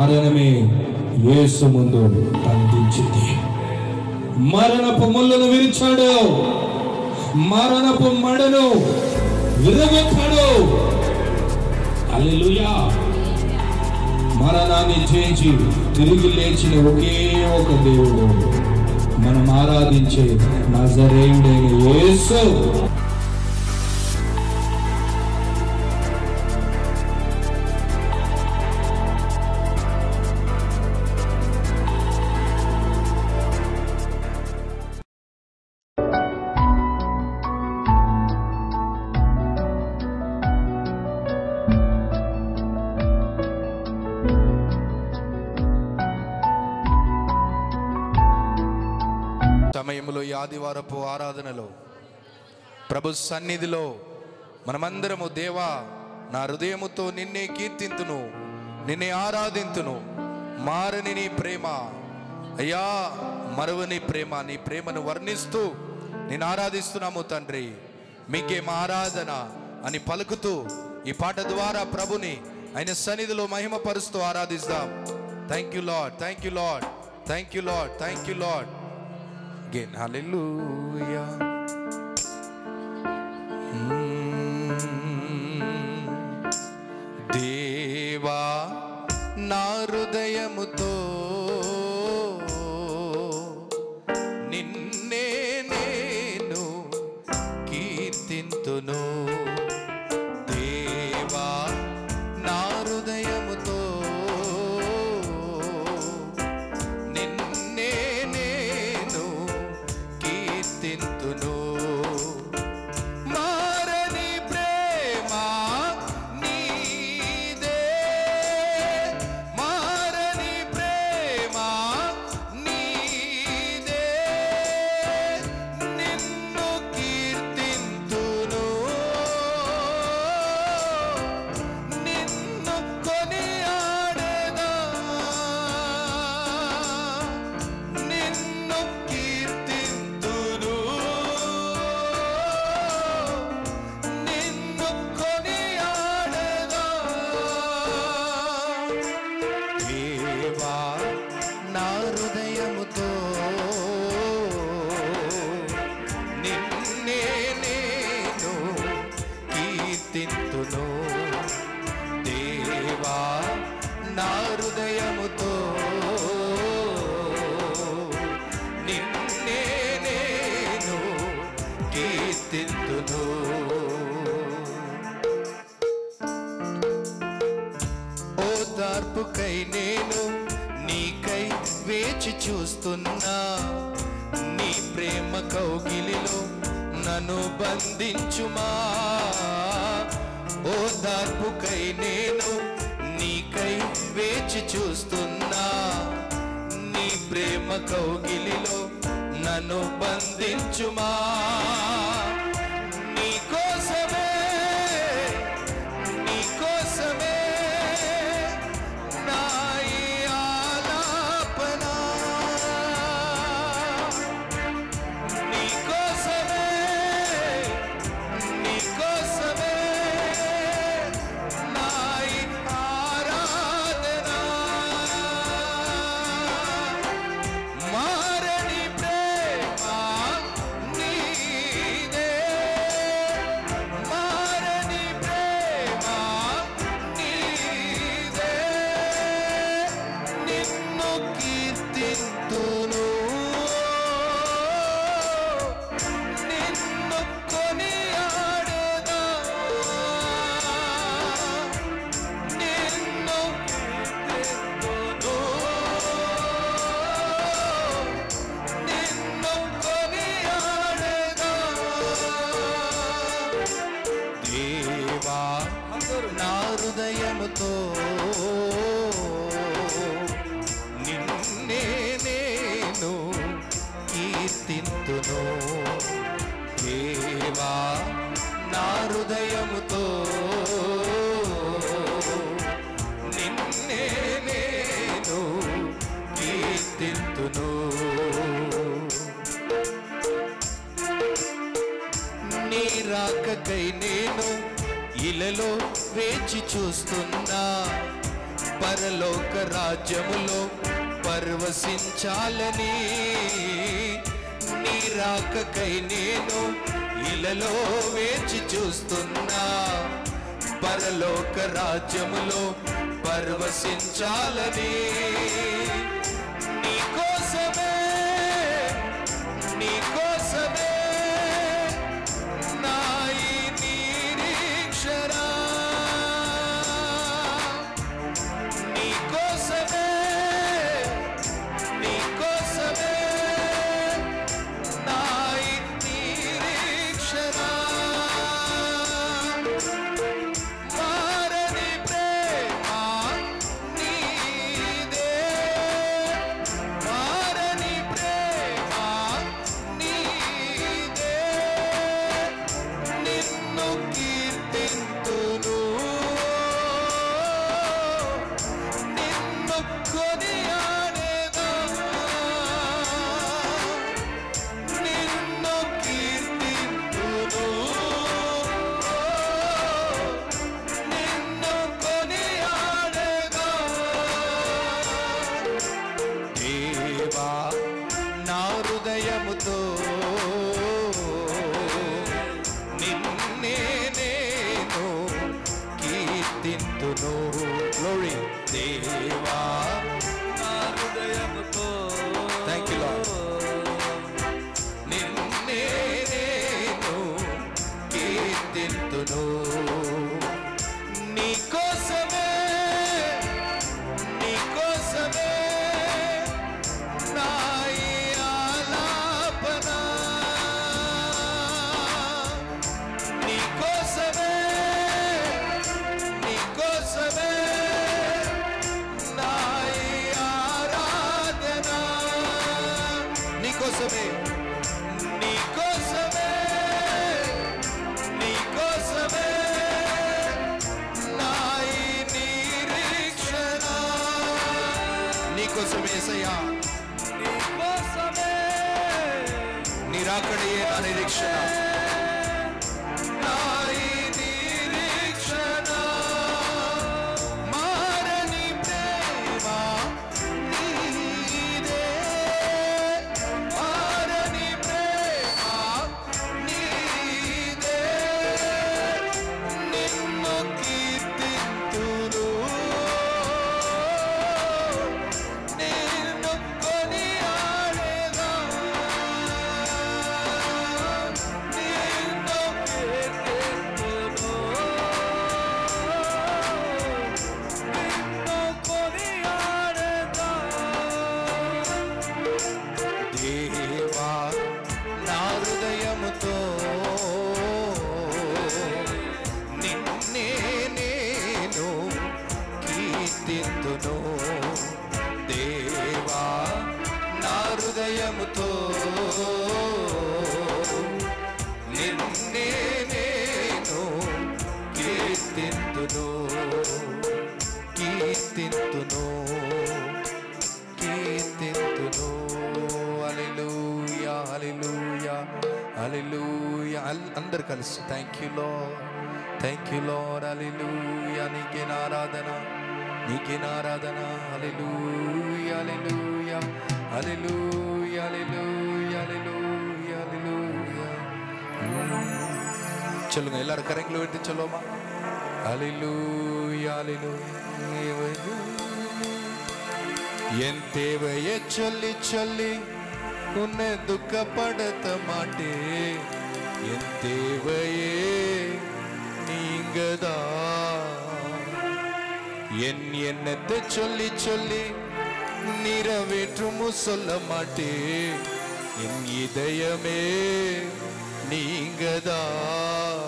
మరణమే యేసు ముందు బంధించింది. మరణపు ముళ్ళను విరిచాడు, మరణపు మడను విరగొట్టాడు. హల్లెలూయా. మరణాన్ని జయించి తిరిగి లేచిన ఒకే ఒక దేవుడు మనం ఆరాధించే నజరేయుడైన యేసు. సమయంలో ఈ ఆదివారపు ఆరాధనలో ప్రభు సన్నిధిలో మనమందరము దేవా నా హృదయముతో నిన్నే కీర్తింతును, నిన్నే ఆరాధింతును. మారని నీ ప్రేమ అయ్యా, మరువని ప్రేమ, నీ ప్రేమను వర్ణిస్తూ నేను ఆరాధిస్తున్నాము తండ్రి. మీకే మా ఆరాధన అని పలుకుతూ ఈ పాట ద్వారా ప్రభుని ఆయన సన్నిధిలో మహిమపరుస్తూ ఆరాధిస్తాం. Thank you Lord, thank you Lord, thank you Lord, thank you Lord. Again, hallelujah. దేవా నా హృదయముతో నిన్నే నేను కీర్తింతును. దేవా నా హృదయముతో కీర్తింతును. మారని ప్రేమ నీదే, మారని ప్రేమ నీదే, నిన్ను కీర్తింతును, నిన్ను కొనియాడెదా, నిన్ను కీర్తింతును, నిన్ను కొనియాడెదా. దేవా నా హృదయముతో నిన్నే నేను కీర్తింతును. దేవా నా హృదయముతో నిన్నే నేను కీర్తింతును. ఓదార్పుకై నేను నీకై వేచి చూస్తున్నా, నీ ప్రేమ కౌగిలిలో నన్ను బంధించుమా. ఓదార్పుకై నేను నీకై వేచి చూస్తున్నా, నీ ప్రేమ కౌగిలిలో నన్ను బంధించుమా. నీ కోసమే, నీ కోసమే నా ఈ ఆలాపన, నీ కోసమే, నీ కోసమే నా ఈ ఆరాధన. మారని ప్రేమ నీదే, మారని ప్రేమ నీదే, నిన్ను కీర్తింతును, నిన్ను కొనియాడెదా, నిన్ను కీర్తింతును, నిన్ను కొనియాడెదా. దేవా నా హృదయముతో నిన్నే నేను కీర్తింతును. దేవా నా హృదయముతో నిన్నే నేను కీర్తింతును. నీ రాకకై నేను ఇలలో వేచి చూస్తున్నా, పరలోక రాజ్యములో పరవశించాలని నీ రాకకై నేను ఇలలో వేచి చూస్తున్నా. పరలోక రాజ్యములో పరవశించాలని నీ కోసమే నా ఈ నిరీక్షణ. నీ కోసమే నా ఈ నిరీక్షణ. మారని ప్రేమ నీదే, మారని ప్రేమ నీదే. నిన్ను కీర్తింతును, నిన్ను కొనియాడేదా, నిన్ను కీర్తింతును, నిన్ను కొనియాడేదా. దేవా నా హృదయముతో నిన్నే నేను కీర్తింతును. గ్లోరీ. దేవా నా హృదయముతో, థ్యాంక్ యూ లార్డ్, నిన్నే నేను కీర్తింతును. నీ కోసమే నా ఈ ఆలాపన. నీ కోసమే నా ఈ ఆరాధన. నీ కోసమే నా ఈ నిరీక్షణ. నీ కోసమే యేసయ్యా, నీ రాకడే నా నిరీక్షణ. నా ఈ నిరీక్షణ. మారని ప్రేమ నీదే, మారని ప్రేమ నీదే. నిన్ను కీర్తింతును, నిన్ను కొనియాడేదా, నిన్ను కీర్తింతును, నిన్ను కొనియాడేదా. దేవా నా హృదయముతో నిన్నే నేను కీర్తింతును. దేవా నా హృదయముతో నిన్నే నేను కీర్తింతును. హల్లెలూయా, హల్లెలూయా, హల్లెలూయా. అందరు కలిసి thank you Lord, thank you Lord. Hallelujah. నీకే ఆరాధన, నీకే ఆరాధన. హల్లెలూయా, హల్లెలూయా, హల్లెలూయా, హల్లెలూయా, హల్లెలూయా, హల్లెలూయా. சொல்லுங்க எல்லாரும் கரங்களை விட்டு சொல்லுவோமா? ஹல்லேலூயா, ஹல்லேலூயா. என் தேவையை சொல்லி சொல்லி உன்னை துக்கப்படுத்த மாட்டேன். என் தேவையே நீங்கதான். என் எண்ணத்தை சொல்லி சொல்லி நிறைவேற்றும் சொல்ல மாட்டேன். என் இதயமே நீங்கதான்.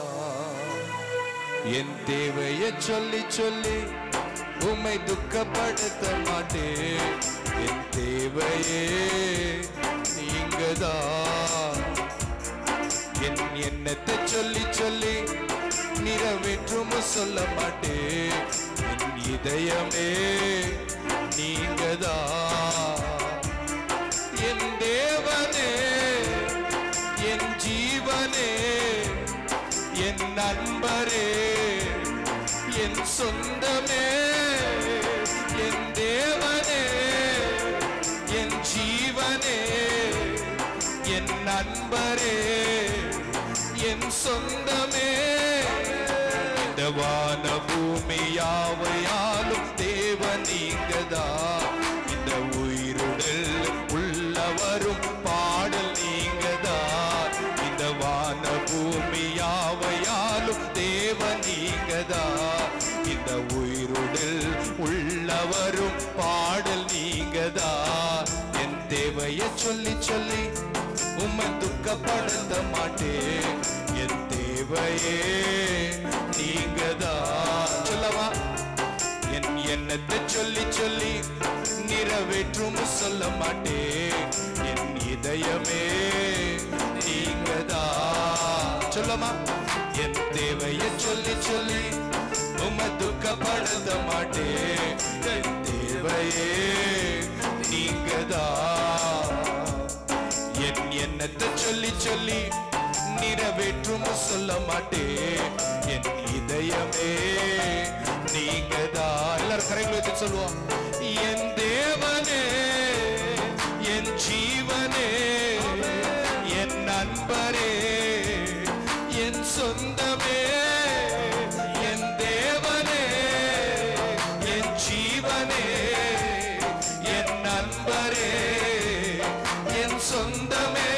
என் தேவையை சொல்லி சொல்லி உம்மை துக்கப்படுத்த மாட்டேன். என் தேவையே நீங்கதான். என் எண்ணத்தை சொல்லி சொல்லி நிறைவேற்றும் சொல்ல மாட்டேன். என் இதயமே நீங்கதான். என் தேவனே, என் ஜீவனே, என் நண்பரே, என் சொந்தமே, என் நண்பரே என் சொந்தமே இந்த வான பூமி யாவையாலும் தேவன் நீங்கதான் இந்த உயிருடல் உள்ளவரும் பாடல் நீங்கதான் இந்த வான பூமி யாவையாலும் தேவன் நீங்கதான் இந்த உயிருடல் உள்ளவரும் பாடல் நீங்கதான் என் தேவையை சொல்லி சொல்லி உம்மை துக்கப்படுத்த மாட்டேன் என் தேவையே நீங்கதான் சொல்லவா என் எண்ணத்தை சொல்லி சொல்லி நிறைவேற்றும் சொல்ல மாட்டேன் என் இதயமே நீங்கதான் சொல்லமா என் தேவையை சொல்லி சொல்லி உம்மை துக்கப்படுத்த மாட்டேன் என் தேவையே நீங்கதான் என் எண்ணத்தை சொல்லி சொல்லி நிறைவேற்றும் சொல்ல மாட்டேன் என் இதயமே நீங்கதான் எல்லாரும் கரைகளை வைத்து சொல்லுவோம் என் தேவனே என் ஜீவனே என் நண்பரே என் சொந்தமே என் தேவனே என் ஜீவனே என் நண்பரே என் சொந்தமே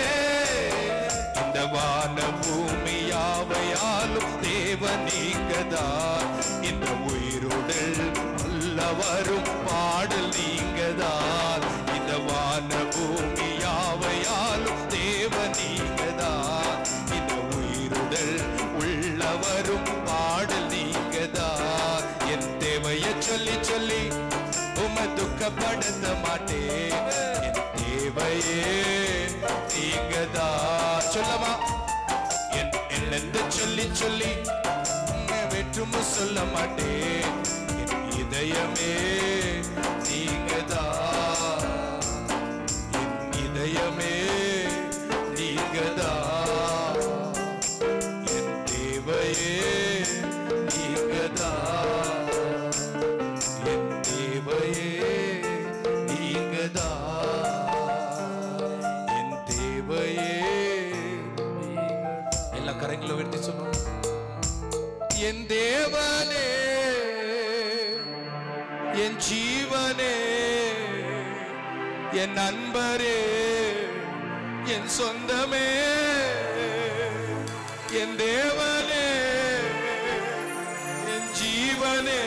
இந்த வான பூமி யாவையாலும் தேவன் நீங்கதான் இந்த உயிருடல் உள்ளவரும் பாடல் நீங்கதான் இந்த வான பூமி யாவையாலும் தேவன் நீங்கதான் இந்த உயிருடல் உள்ளவரும் பாடல் நீங்கதான் என் தேவையை சொல்லி சொல்லி உம்மை துக்கப்படுத்த மாட்டேன் என் தேவையே நீங்கதான் சொல்லமா என் எண்ணத்தை சொல்லி சொல்லி வெற்றும் சொல்ல மாட்டேன் என் இதயமே நீங்கதான் என் இதயமே நீங்கதான் என் தேவையே நீங்கதான் என் தேவையே நீங்கதான் என் தேவையே எல்லா கரங்களும் வெட்டி சொன்னோம் என் தேவனே என் ஜீவனே என் நண்பரே என் சொந்தமே என் தேவனே என் ஜீவனே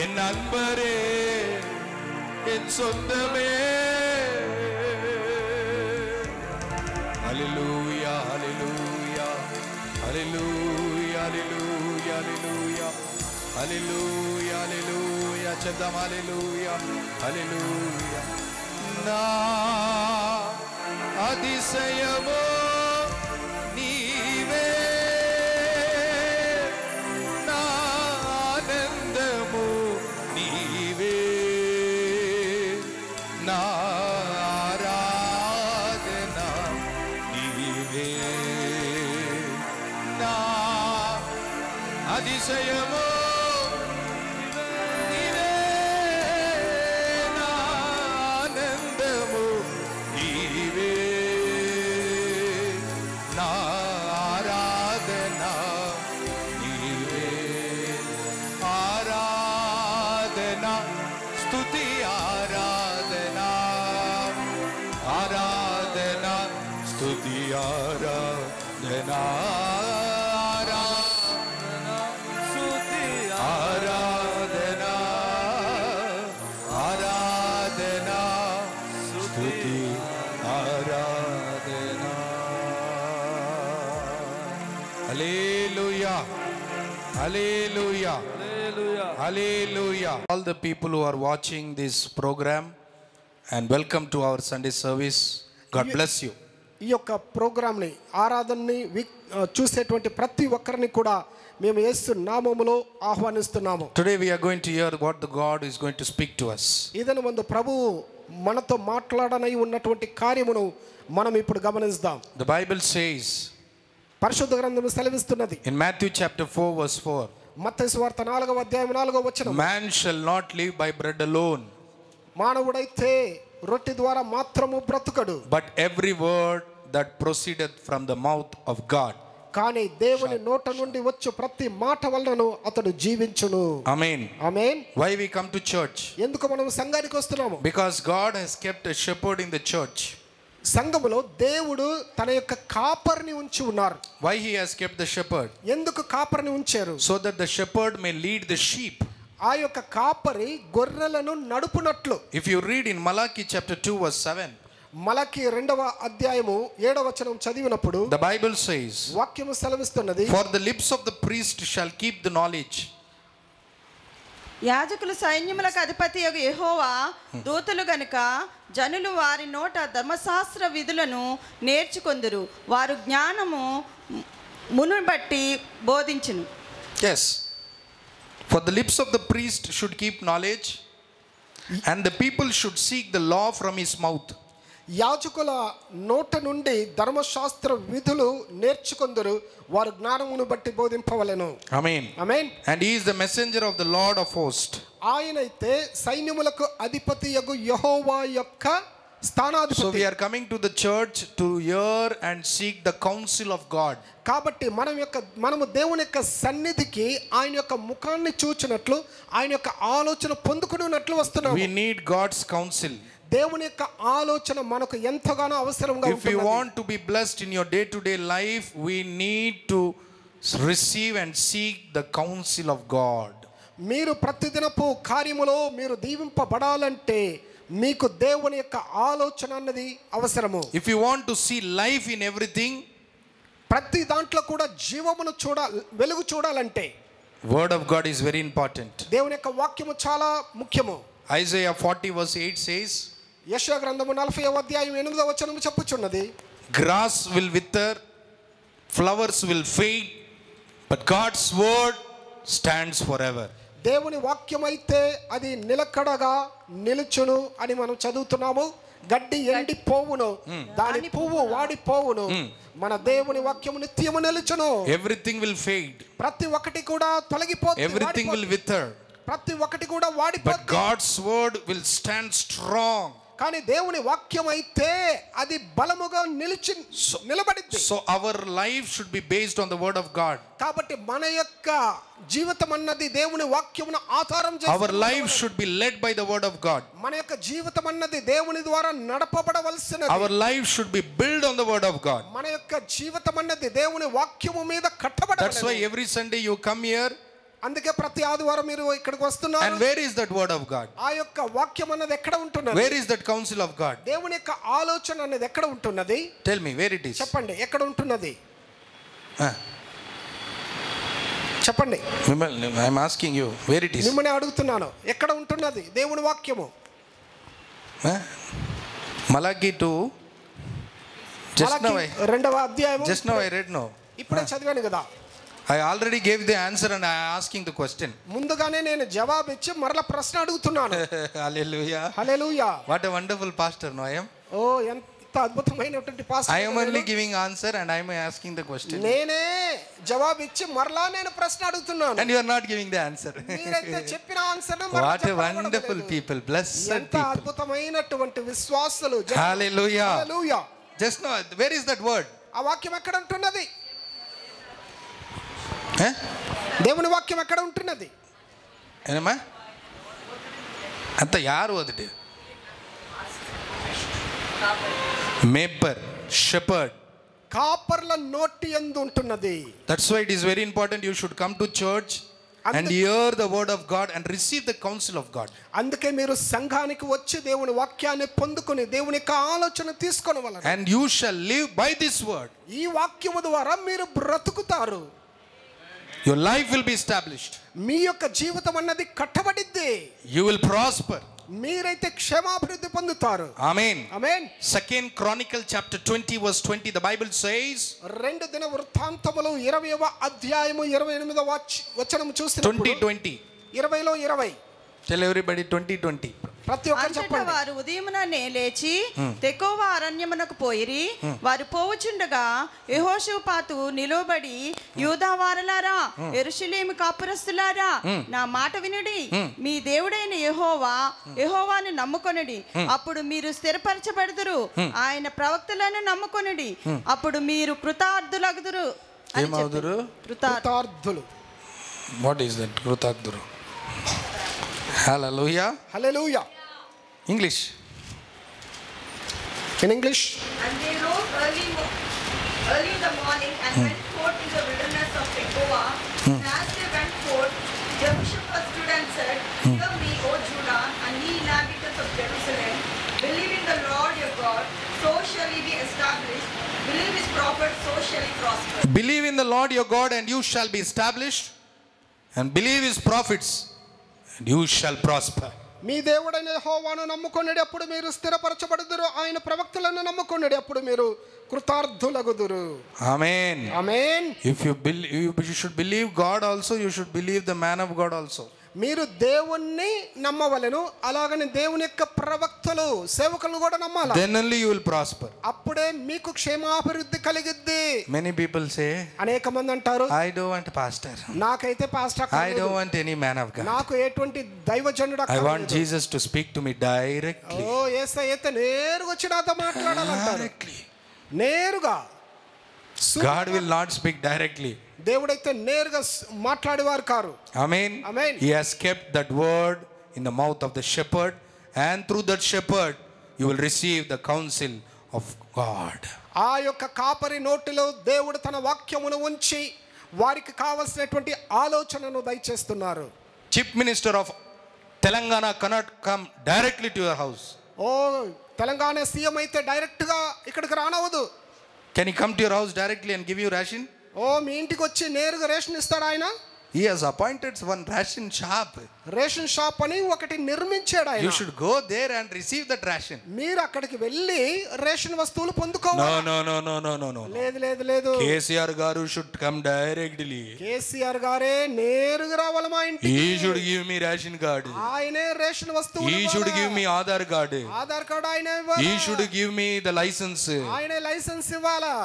என் நண்பரே என் சொந்தமே ஹல்லேலூயா ஹல்லேலூயா ஹல்லேலூயா ஹல்லேலூயா ஹல்லேலூயா ஹல்லேலூயா ஹல்லேலூயா சத்தம் ஹல்லேலூயா ஹல்லேலூயா நா அதிசயமோ நீவே நா ஆனந்தமோ நீவே நா ஆராதனா நீவே நா அதிசயமோ स्तुति आराधना आराधना स्तुति आराधना आराधना स्तुति आराधना आराधना स्तुति आराधना hallelujah hallelujah Hallelujah. All the people who are watching this program and welcome to our Sunday service. God bless you. ఈ యొక్క ప్రోగ్రామ్ ని ఆరాధనని చూసేటువంటి ప్రతి ఒక్కరిని కూడా మేము యేసు నామములో ఆహ్వానిస్తున్నాము. Today we are going to hear what the God is going to speak to us. ఇదను ముందు ప్రభువు మనతో మాట్లాడనై ఉన్నటువంటి కార్యమును మనం ఇప్పుడు గమనిద్దాం. The Bible says పరిశుద్ధ గ్రంథము సెలవిస్తున్నది. In Matthew chapter 4 verse 4. మత్తయి సువార్త 4వ అధ్యాయం 4వ వచనం. Man shall not live by bread alone. మానవుడైతే రొట్టె ద్వారా మాత్రము బ్రతుకడు, but every word that proceedeth from the mouth of God. కానీ దేవుని నోట నుండి వచ్చు ప్రతి మాట వలనను అతడు జీవించును. Amen. Amen. Why we come to church? ఎందుకు మనం సంఘానికి వస్తున్నాము? Because God has kept a shepherd in the church. సంఘములో దేవుడు తన యొక్క కాపరిని ఉంచి ఉన్నారు. Why he has kept the shepherd? ఎందుకు కాపరిని ఉంచారు? So that the shepherd may lead the sheep. ఆ యొక్క కాపరి గొర్రెలను నడుపునట్లు. If you read in Malachi chapter 2 verse 7, మలకి 2వ అధ్యాయము 7వ వచనం చదివినప్పుడు the Bible says, వాక్యము సెలవిస్తున్నది, for the lips of the priest shall keep the knowledge. యాజకులు సైన్యములకు అధిపతియగు యెహోవా దూతలు గనుక జనులు వారి నోట ధర్మశాస్త్ర విధులను నేర్చుకొందురు, వారు జ్ఞానము మును బట్టి బోధించును. Yes, for the lips of the priest should keep knowledge, and the people should seek the law from his mouth. యాజకుల నోట నుండి ధర్మశాస్త్ర విధులు నేర్చుకొందురు, వారు జ్ఞానమును బట్టి బోధింపవలెను. Amen. Amen. And he is the messenger of the Lord of hosts. ఆయనైతే సైన్యములకు అధిపతియగు యెహోవా యొక్క So స్థానాధిపతి. we are coming to the church to hear and seek the counsel of God. కాబట్టి మనము దేవుని యొక్క సన్నిధికి ఆయన యొక్క ముఖాన్ని చూచినట్లు ఆయన యొక్క ఆలోచన పొందుకున్నట్లు వస్తున్నాము. We need God's counsel. దేవుని యొక్క ఆలోచన మనకు ఎంతగానో అవసరంగా If you ఉంటుంది. want to be blessed in your day-to-day life, we need to receive and seek the counsel of God. మీరు ప్రతిదినపు కార్యములో మీరు దీవింపబడాలంటే మీకు దేవుని యొక్క ఆలోచన అన్నది అవసరము. If you want to see life in everything, ప్రతి దాంట్లో కూడా జీవమును వెలుగు చూడాలంటే word of God is very important. దేవుని యొక్క వాక్యము చాలా ముఖ్యము. Isaiah 40 verse 8 says, యెషయా గ్రంథము 40వ అధ్యాయం 8వ వచనము చెప్పుచున్నది, grass will wither, flowers will fade, but God's word stands forever. దేవుని వాక్యం అయితే అది నిలకడగా నిలుచును అని మనం చదువుతున్నాము. గడ్డి ఎండి పోవును, దాని పువ్వు వాడిపోవును, మన దేవుని వాక్యము నిత్యము నిలుచును. Everything will fade, ప్రతి ఒక్కటి కూడా తొలగిపోతుంది, everything will wither, ప్రతి ఒక్కటి కూడా but వాడిపోతుంది. God's word will stand strong. కానీ దేవుని వాక్యం అయితే అది బలముగా నిలబడింది. So our life should be based on the word of God. కాబట్టి మన యొక్క జీవితం అన్నది దేవుని వాక్యమును ఆధారం చేసుకొని Our life should be led by the word of God. మన యొక్క జీవితం అన్నది దేవుని ద్వారా నడపబడవలసినది. Our life should be built on the word of God. మన యొక్క జీవితం అన్నది దేవుని వాక్యము మీద కట్టబడాలి. That's why every Sunday you come here. అందుకే ప్రతి ఆదివారం మీరు ఇక్కడికి వస్తున్నారు. And where is that word of God? ఆ యొక్క వాక్యం అన్నది ఎక్కడ ఉంటున్నది? Where is that counsel of God? దేవుని యొక్క ఆలోచన అనేది ఎక్కడ ఉంటున్నది? Tell me where it is. చెప్పండి, ఎక్కడ ఉంటున్నది? Huh? చెప్పండి. I am asking you where it is. మిమ్మల్ని అడుగుతున్నాను, ఎక్కడ ఉంటున్నది దేవుని వాక్యము? Huh? Malachi 2. Just now I 2వ అధ్యాయము read no. ఇప్పుడే చదివాను కదా. I already gave the answer and I am asking the question. ముందుగానే నేను జవాబు ఇచ్చి మరలా ప్రశ్న అడుగుతున్నాను. Hallelujah. Hallelujah. What a wonderful pastor, no I am. ఓ ఎంత అద్భుతమైనటువంటి pastor. I am only giving answer and I am asking the question. నేనే జవాబు ఇచ్చి మరలా నేను ప్రశ్న అడుగుతున్నాను. And you are not giving the answer. మీరైతే చెప్పిన answer What a wonderful people, blessed ఎంత people. అద్భుతమైనటువంటి విశ్వాసులు. Hallelujah. Hallelujah. Just now, where is that word? ఆ వాక్యం ఎక్కడ ఉంటున్నది? Huh? దేవుని వాక్యం ఎక్కడ ఉంటున్నది? ಏನಮ್ಮ ಅಂತ ಯಾರು ಓದಿದೆ? మేపర్ షెపర్డ్. కాపర్ల నోటి యందు ఉంటున్నది. That's why it is very important you should come to church and hear the word of God and receive the counsel of God. అందుకే మీరు సంఘానికి వచ్చి దేవుని వాక్యాన్ని పొందుకొని దేవుని యొక్క ఆలోచన తీసుకోవాలని. And you shall live by this word. ఈ వాక్యము ద్వారా మీరు బ్రతుకుతారు. Your life will be established. మీ యొక్క జీవితం అన్నది కట్టబడిద్ది. You will prosper. మీరైతే క్షేమాభివృద్ధి పొందుతారు. Amen. Amen. 2 Chronicle chapter 20 verse 20 the Bible says, 2 దిన వృత్తాంతములు 20వ అధ్యాయము 28వ వచనం చూసినప్పుడు 20:20. 20లో 20. Tell everybody 20:20. ప్రతి ఒక్కరు అంతటా చెప్పండి. వారు ఉదయముననే లేచి తెకోవ అరణ్యమునకు పోయిరి. వారు పోవుచుండగా యెహోషాపాతు నిలవబడి, యూదా వారలారా, యెరూషలేము కాపురస్తులారా, నా మాట వినుడి. మీ దేవుడైన యెహోవాను నమ్ముకొనుడి, అప్పుడు మీరు స్థిరపరచబడుదురు. ఆయన ప్రవక్తలను నమ్ముకొనుడి, అప్పుడు మీరు కృతార్థులగుదురు. ఏమవుదురు? కృతార్థులు. What is that? కృతార్థులు. Hallelujah. Hallelujah. English. In English. And they rose early in the morning and went forth in the wilderness of Tekoa. And as they went forth, Jehoshaphat stood and said, Hear me, O Judah, and ye inhabitants of Jerusalem. Believe in the Lord your God, so shall ye be established. Believe his prophets, so shall ye prosper. Believe in the Lord your God and you shall be established, and believe his prophets and you shall prosper. మీ దేవుడైన యెహోవాను నమ్ముకొనుడి, అప్పుడు మీరు స్థిరపరచబడుదురు. ఆయన ప్రవక్తలను నమ్ముకొనుడి, అప్పుడు మీరు కృతార్థులగుదురు. Amen. Amen. If you believe, you should believe God also, you should believe the man of God also. మీరు దేవుణ్ణి నమ్మవలెను, అలాగని దేవుని యొక్క ప్రవక్తలు సేవకులను కూడా నమ్మాలి. Then only you will prosper. అప్పుడే మీకు క్షేమాభివృద్ధి కలిగిద్ది. Many people say, అనేక మంది అంటారు, I don't want pastor, నాకైతే పాస్టర్ I అక్కర్లేదు, don't want any man of God, నాకు ఎటువంటి దైవజనుడు I want అక్కర్లేదు. Jesus to speak to me directly. ఓ యేసయ్య అయితే నేరుగా వచ్చి నాతో మాట్లాడాలంటారు. Directly. నేరుగా. God will not speak directly. దేవుడైతే నేరుగా మాట్లాడేవారు car. Amen. Amen. He has kept that word in the mouth of the shepherd, and through that shepherd you will receive the counsel of God. ఆ యొక్క కాపరి నోటిలో దేవుడు తన వాక్యమును ఉంచి వారికి కావలసినటువంటి ఆలోచనను దయచేస్తున్నారు. Chief Minister of Telangana cannot come directly to your house. ఓ తెలంగాణ సీఎం అయితే డైరెక్ట్ గా ఇక్కడికి రానవదు. Can he come to your house directly and give you ration? ఓ మీ ఇంటికి వచ్చి నేరుగా రేషన్ ఇస్తాడు ఆయన. He has appointed one ration shop. Ration shop అని ఒకటి నిర్మించాడు ఆయన. You should go there and receive that ration. మీరు అక్కడికి వెళ్ళి రేషన్ వస్తువులు పొందుకోవాలి. No. లేదు లేదు లేదు. KCR garu should come directly. KCR గారే నేరుగా రావాలి మా ఇంటికి. He should give me ration card. ఆయనే రేషన్ వస్తువులు He should give me Aadhaar card. Aadhaar card ఆయనే ఇవ్వాలి. He should give me the license. ఆయనే లైసెన్స్ ఇవ్వాలా.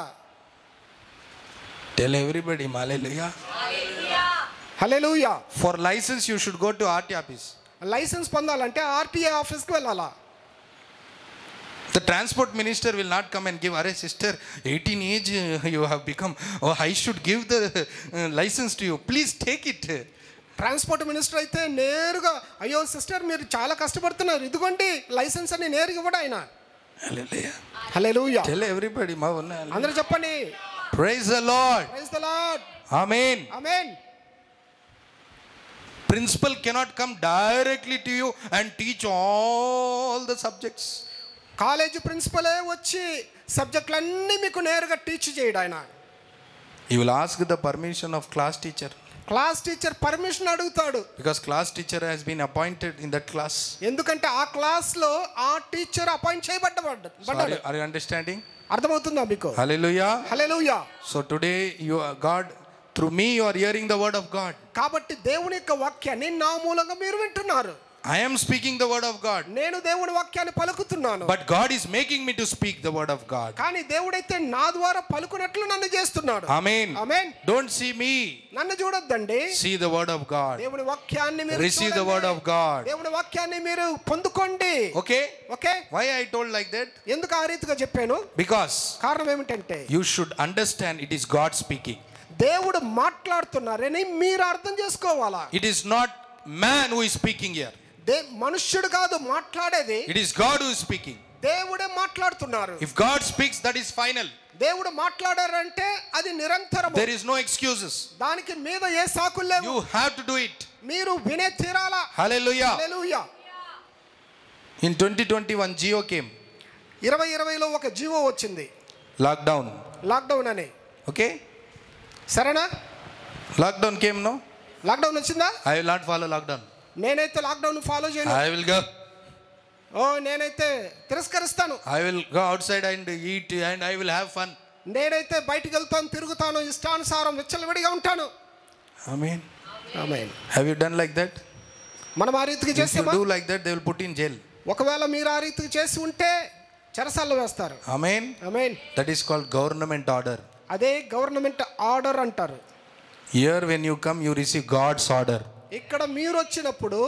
Tell everybody, hallelujah. Hallelujah. For license you should go to RT office. Licence పొందాలంటే RTA ఆఫీస్కి వెళ్ళాలా. The transport minister will not come and give, "Arey sister, 18 age you have become, oh I should give the license to you, please take it." Transport minister అయితే నేరుగా, అయ్యో sister మీరు చాలా కష్టపడుతున్నారు, ఇదిగోండి లైసెన్స్ అని నేరుగా ఇవ్వడు ఆయన. Hallelujah. హల్లెలూయా. Tell everybody, అందరూ చెప్పండి. praise the Lord. Praise the Lord. Amen. Amen. Principal cannot come directly to you and teach all the subjects. College ప్రిన్సిపలే వచ్చి సబ్జెక్టులన్నీ మీకు నేరుగా టీచ్ చేయడు ఆయన. He will ask the permission of class teacher. Class teacher permission అడుగుతాడు. Because class teacher has been appointed in that class. ఎందుకంటే ఆ క్లాస్ లో ఆ టీచర్ అపాయింట్ చేయబడ్డాడు. Are you understanding? అర్థమవుతుందా మీకు? Hallelujah. Hallelujah. So today you are God, through me you are hearing the word of God. కాబట్టి దేవుని యొక్క వాక్యాన్ని నా మూలంగా మీరు వింటున్నారు. I am speaking the word of God. నేను దేవుని వాక్యాన్ని పలుకుతున్నాను. But God is making me to speak the word of God. కానీ దేవుడైతే నా ద్వారా పలుకున్నట్లు నన్ను చేస్తున్నాడు. Amen. Amen. Don't see me. నన్ను చూడొద్దండి. See the word of God. దేవుని వాక్యాన్ని మీరు Receive the చూడండి. word of God. దేవుని వాక్యాన్ని మీరు పొందుకోండి. Okay? Okay. Why I told like that? ఎందుకు ఆ రీతిగా చెప్పాను? Because కారణం ఏమిటంటే you should understand it is God speaking. దేవుడు మాట్లాడుతున్నారని మీరు అర్థం చేసుకోవాలా. It is not man who is speaking here. మనుష్యుడు కాదు మాట్లాడేది. It is God who is speaking. దేవుడే మాట్లాడుతున్నారు. If God speaks, that is final. దేవుడు మాట్లాడారంటే అది నిరంతరం. There is no excuses. దానికి మీద ఏ సాకులు లేవు. You have to do it. మీరు వినే తీరాలా. Hallelujah. Hallelujah. In 2021 Geo came. 2020లో ఒక జీవో వచ్చింది. Lockdown. లాక్డౌన్ అని. Okay? సరేనా? Lockdown came, no? లాక్డౌన్ వచ్చిందా? I will not follow lockdown. నేనైతే లాక్డౌన్ ఫాలో చేయను. I will go. నేనైతే తిరస్కరిస్తాను. I will go outside and eat and I will have fun. నేనైతే బయటికి వెళ్తాను, తిరుగుతాను, ఇష్టానుసారం విచ్చలవిడిగా ఉంటాను. Amen. Amen. Have you done like that? మనం ఆ రీతిగా If you చేస్తామా? do like that, they will put in jail. ఒకవేళ మీరు ఆ రీతికి చేసి ఉంటే చెరసాల్లో వేస్తారు. Amen. Amen. That is called government order. అదే గవర్నమెంట్ ఆర్డర్ అంటారు. Here when you come you receive God's order. ఇక్కడ మీరు వచ్చినప్పుడు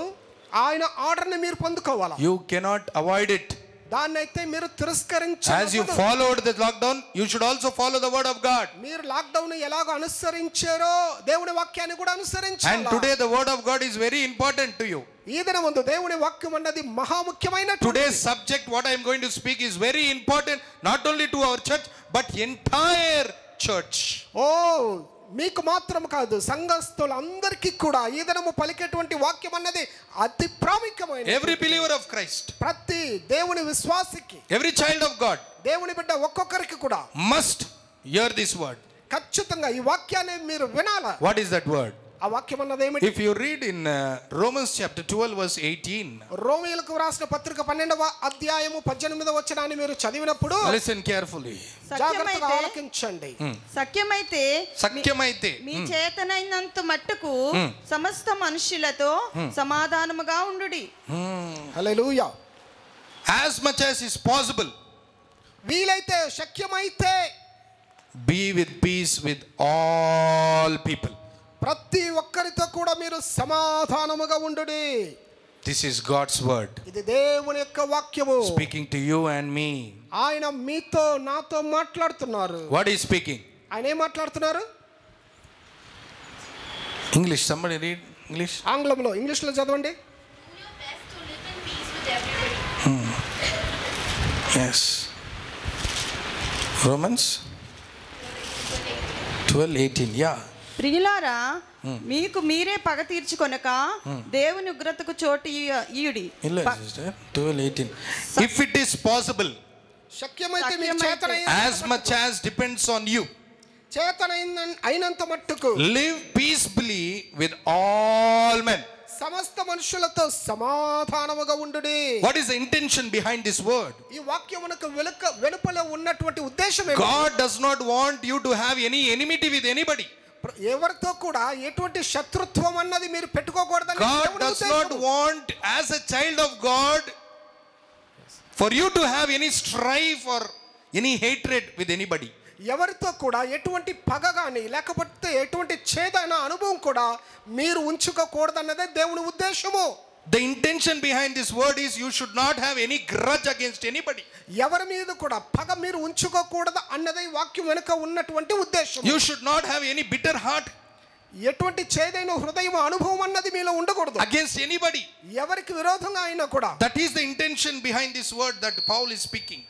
ఆయన ఆర్డర్ని మీరు పొందుకోవాలి. You cannot avoid it. దాన్నైతే మీరు తిరస్కరించాలి. As you followed the lockdown, you should also follow the word of God. మీరు లాక్డౌన్ ఎలాగో అనుసరించారో దేవుని వాక్యాన్ని కూడా అనుసరించాలి. And today the word of God is very important to you. ఈ దినమందు దేవుని వాక్యం అన్నది మహాముఖ్యమైనటువంటి. Today's subject what I am going to speak is very important not only to our church but entire church. మీకు మాత్రం కాదు, సంఘస్థులందరికీ కూడా ఈ దినము పలికేటువంటి వాక్యం అన్నది అతి ప్రాముఖ్యమైనది. Every believer of Christ, ప్రతి దేవుని విశ్వాసికి, every child of God, దేవుని బిడ్డ ఒక్కొక్కరికి కూడా must hear this word. ఖచ్చితంగా ఈ వాక్యాన్ని మీరు వినాలా. What is that word? ఆ వాక్యం అన్నది ఏమిటి? If you read in Romans chapter 12 verse 18, రోమీయులకు రాసిన పత్రిక 12వ అధ్యాయము 18వ వచనాన్ని మీరు చదివినప్పుడు listen carefully. జాగ్రత్తగా ఆలకించండి. సత్యమైతే మీ చేతనైనంత మట్టుకు సమస్త మనుషులతో సమాధానముగా ఉండుడి. హల్లెలూయా. As much as is possible, వీలైతే శక్యమైతే be with peace with all people. ప్రతి ఒక్కరితో కూడా మీరు సమాధానముగా ఉండుడి. This is God's word. ఇది దేవుని యొక్క వాక్యము. Speaking to you and me. ఆయన మీతో నాతో మాట్లాడుతున్నారు. What is speaking? ఆయన ఏం మాట్లాడుతున్నారు? English. Somebody read English. ఆంగ్లంలో, ఇంగ్లీష్లో చదవండి. Yes. Romans 12:18. Yeah. ప్రియులారా, మీకు మీరే పగ తీర్చుకొనక దేవుని ఉగ్రతకు చోటు ఇయుడి. 12:18. If it is possible, శక్యమైతే మీకు as much as depends on you, అయినంత మట్టుకు live peaceably with all men. సమస్త మనుషులతో సమాధానముగా ఉండుడి. What is the intention behind this word? ఈ వాక్యమునకు వెలుపల ఉన్నటువంటి ఉద్దేశం ఏంటి? God does not want you to have any enmity with anybody. ఎవరితో కూడా ఎటువంటి శత్రుత్వం అన్నది మీరు పెట్టుకోకూడదని God does not want as a child of God for you to have any strife or any hatred with anybody. ఎవరితో కూడా ఎటువంటి పగ గాని లేకపోతే ఎటువంటి చేదైన అనుభవం కూడా మీరు ఉంచుకోకూడదన్నదే దేవుని ఉద్దేశము. The intention behind this word is you should not have any grudge against anybody. ఎవరి మీద కూడా పగ మీరు ఉంచుకోకూడదు అన్నదే వాక్యం వెనుక ఉన్నటువంటి ఉద్దేశం. You should not have any bitter heart ఎటువంటి చేదైన హృదయం అనుభవం అన్నది మీలో ఉండకూడదు against anybody. ఎవరికి విరోధంగా అయినా కూడా. That is the intention behind this word that Paul is speaking.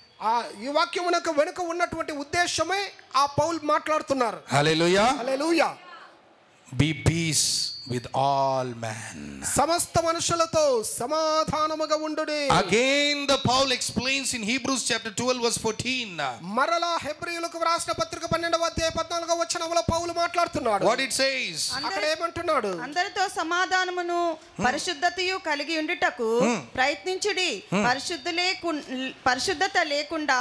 ఈ వాక్యమునకు వెనుక ఉన్నటువంటి ఉద్దేశమే ఆ పౌలు మాట్లాడుతున్నారు. Hallelujah. Hallelujah. Be peace with all men. సమస్త మనుషులతో సమాధానముగా ఉండుడి. Again the Paul explains in Hebrews chapter 12 verse 14. మరలా హెబ్రీయులకు వ్రాసిన పత్రిక 12వ అధ్యాయం 14వ వచనంలో పౌలు మాట్లాడుతున్నాడు. What it says? అక్కడ ఏమంటున్నాడు? అందరితో సమాధానమును పరిశుద్ధతయు కలిగి ఉండుటకు ప్రయత్నించుడి. పరిశుద్ధత లేకుండా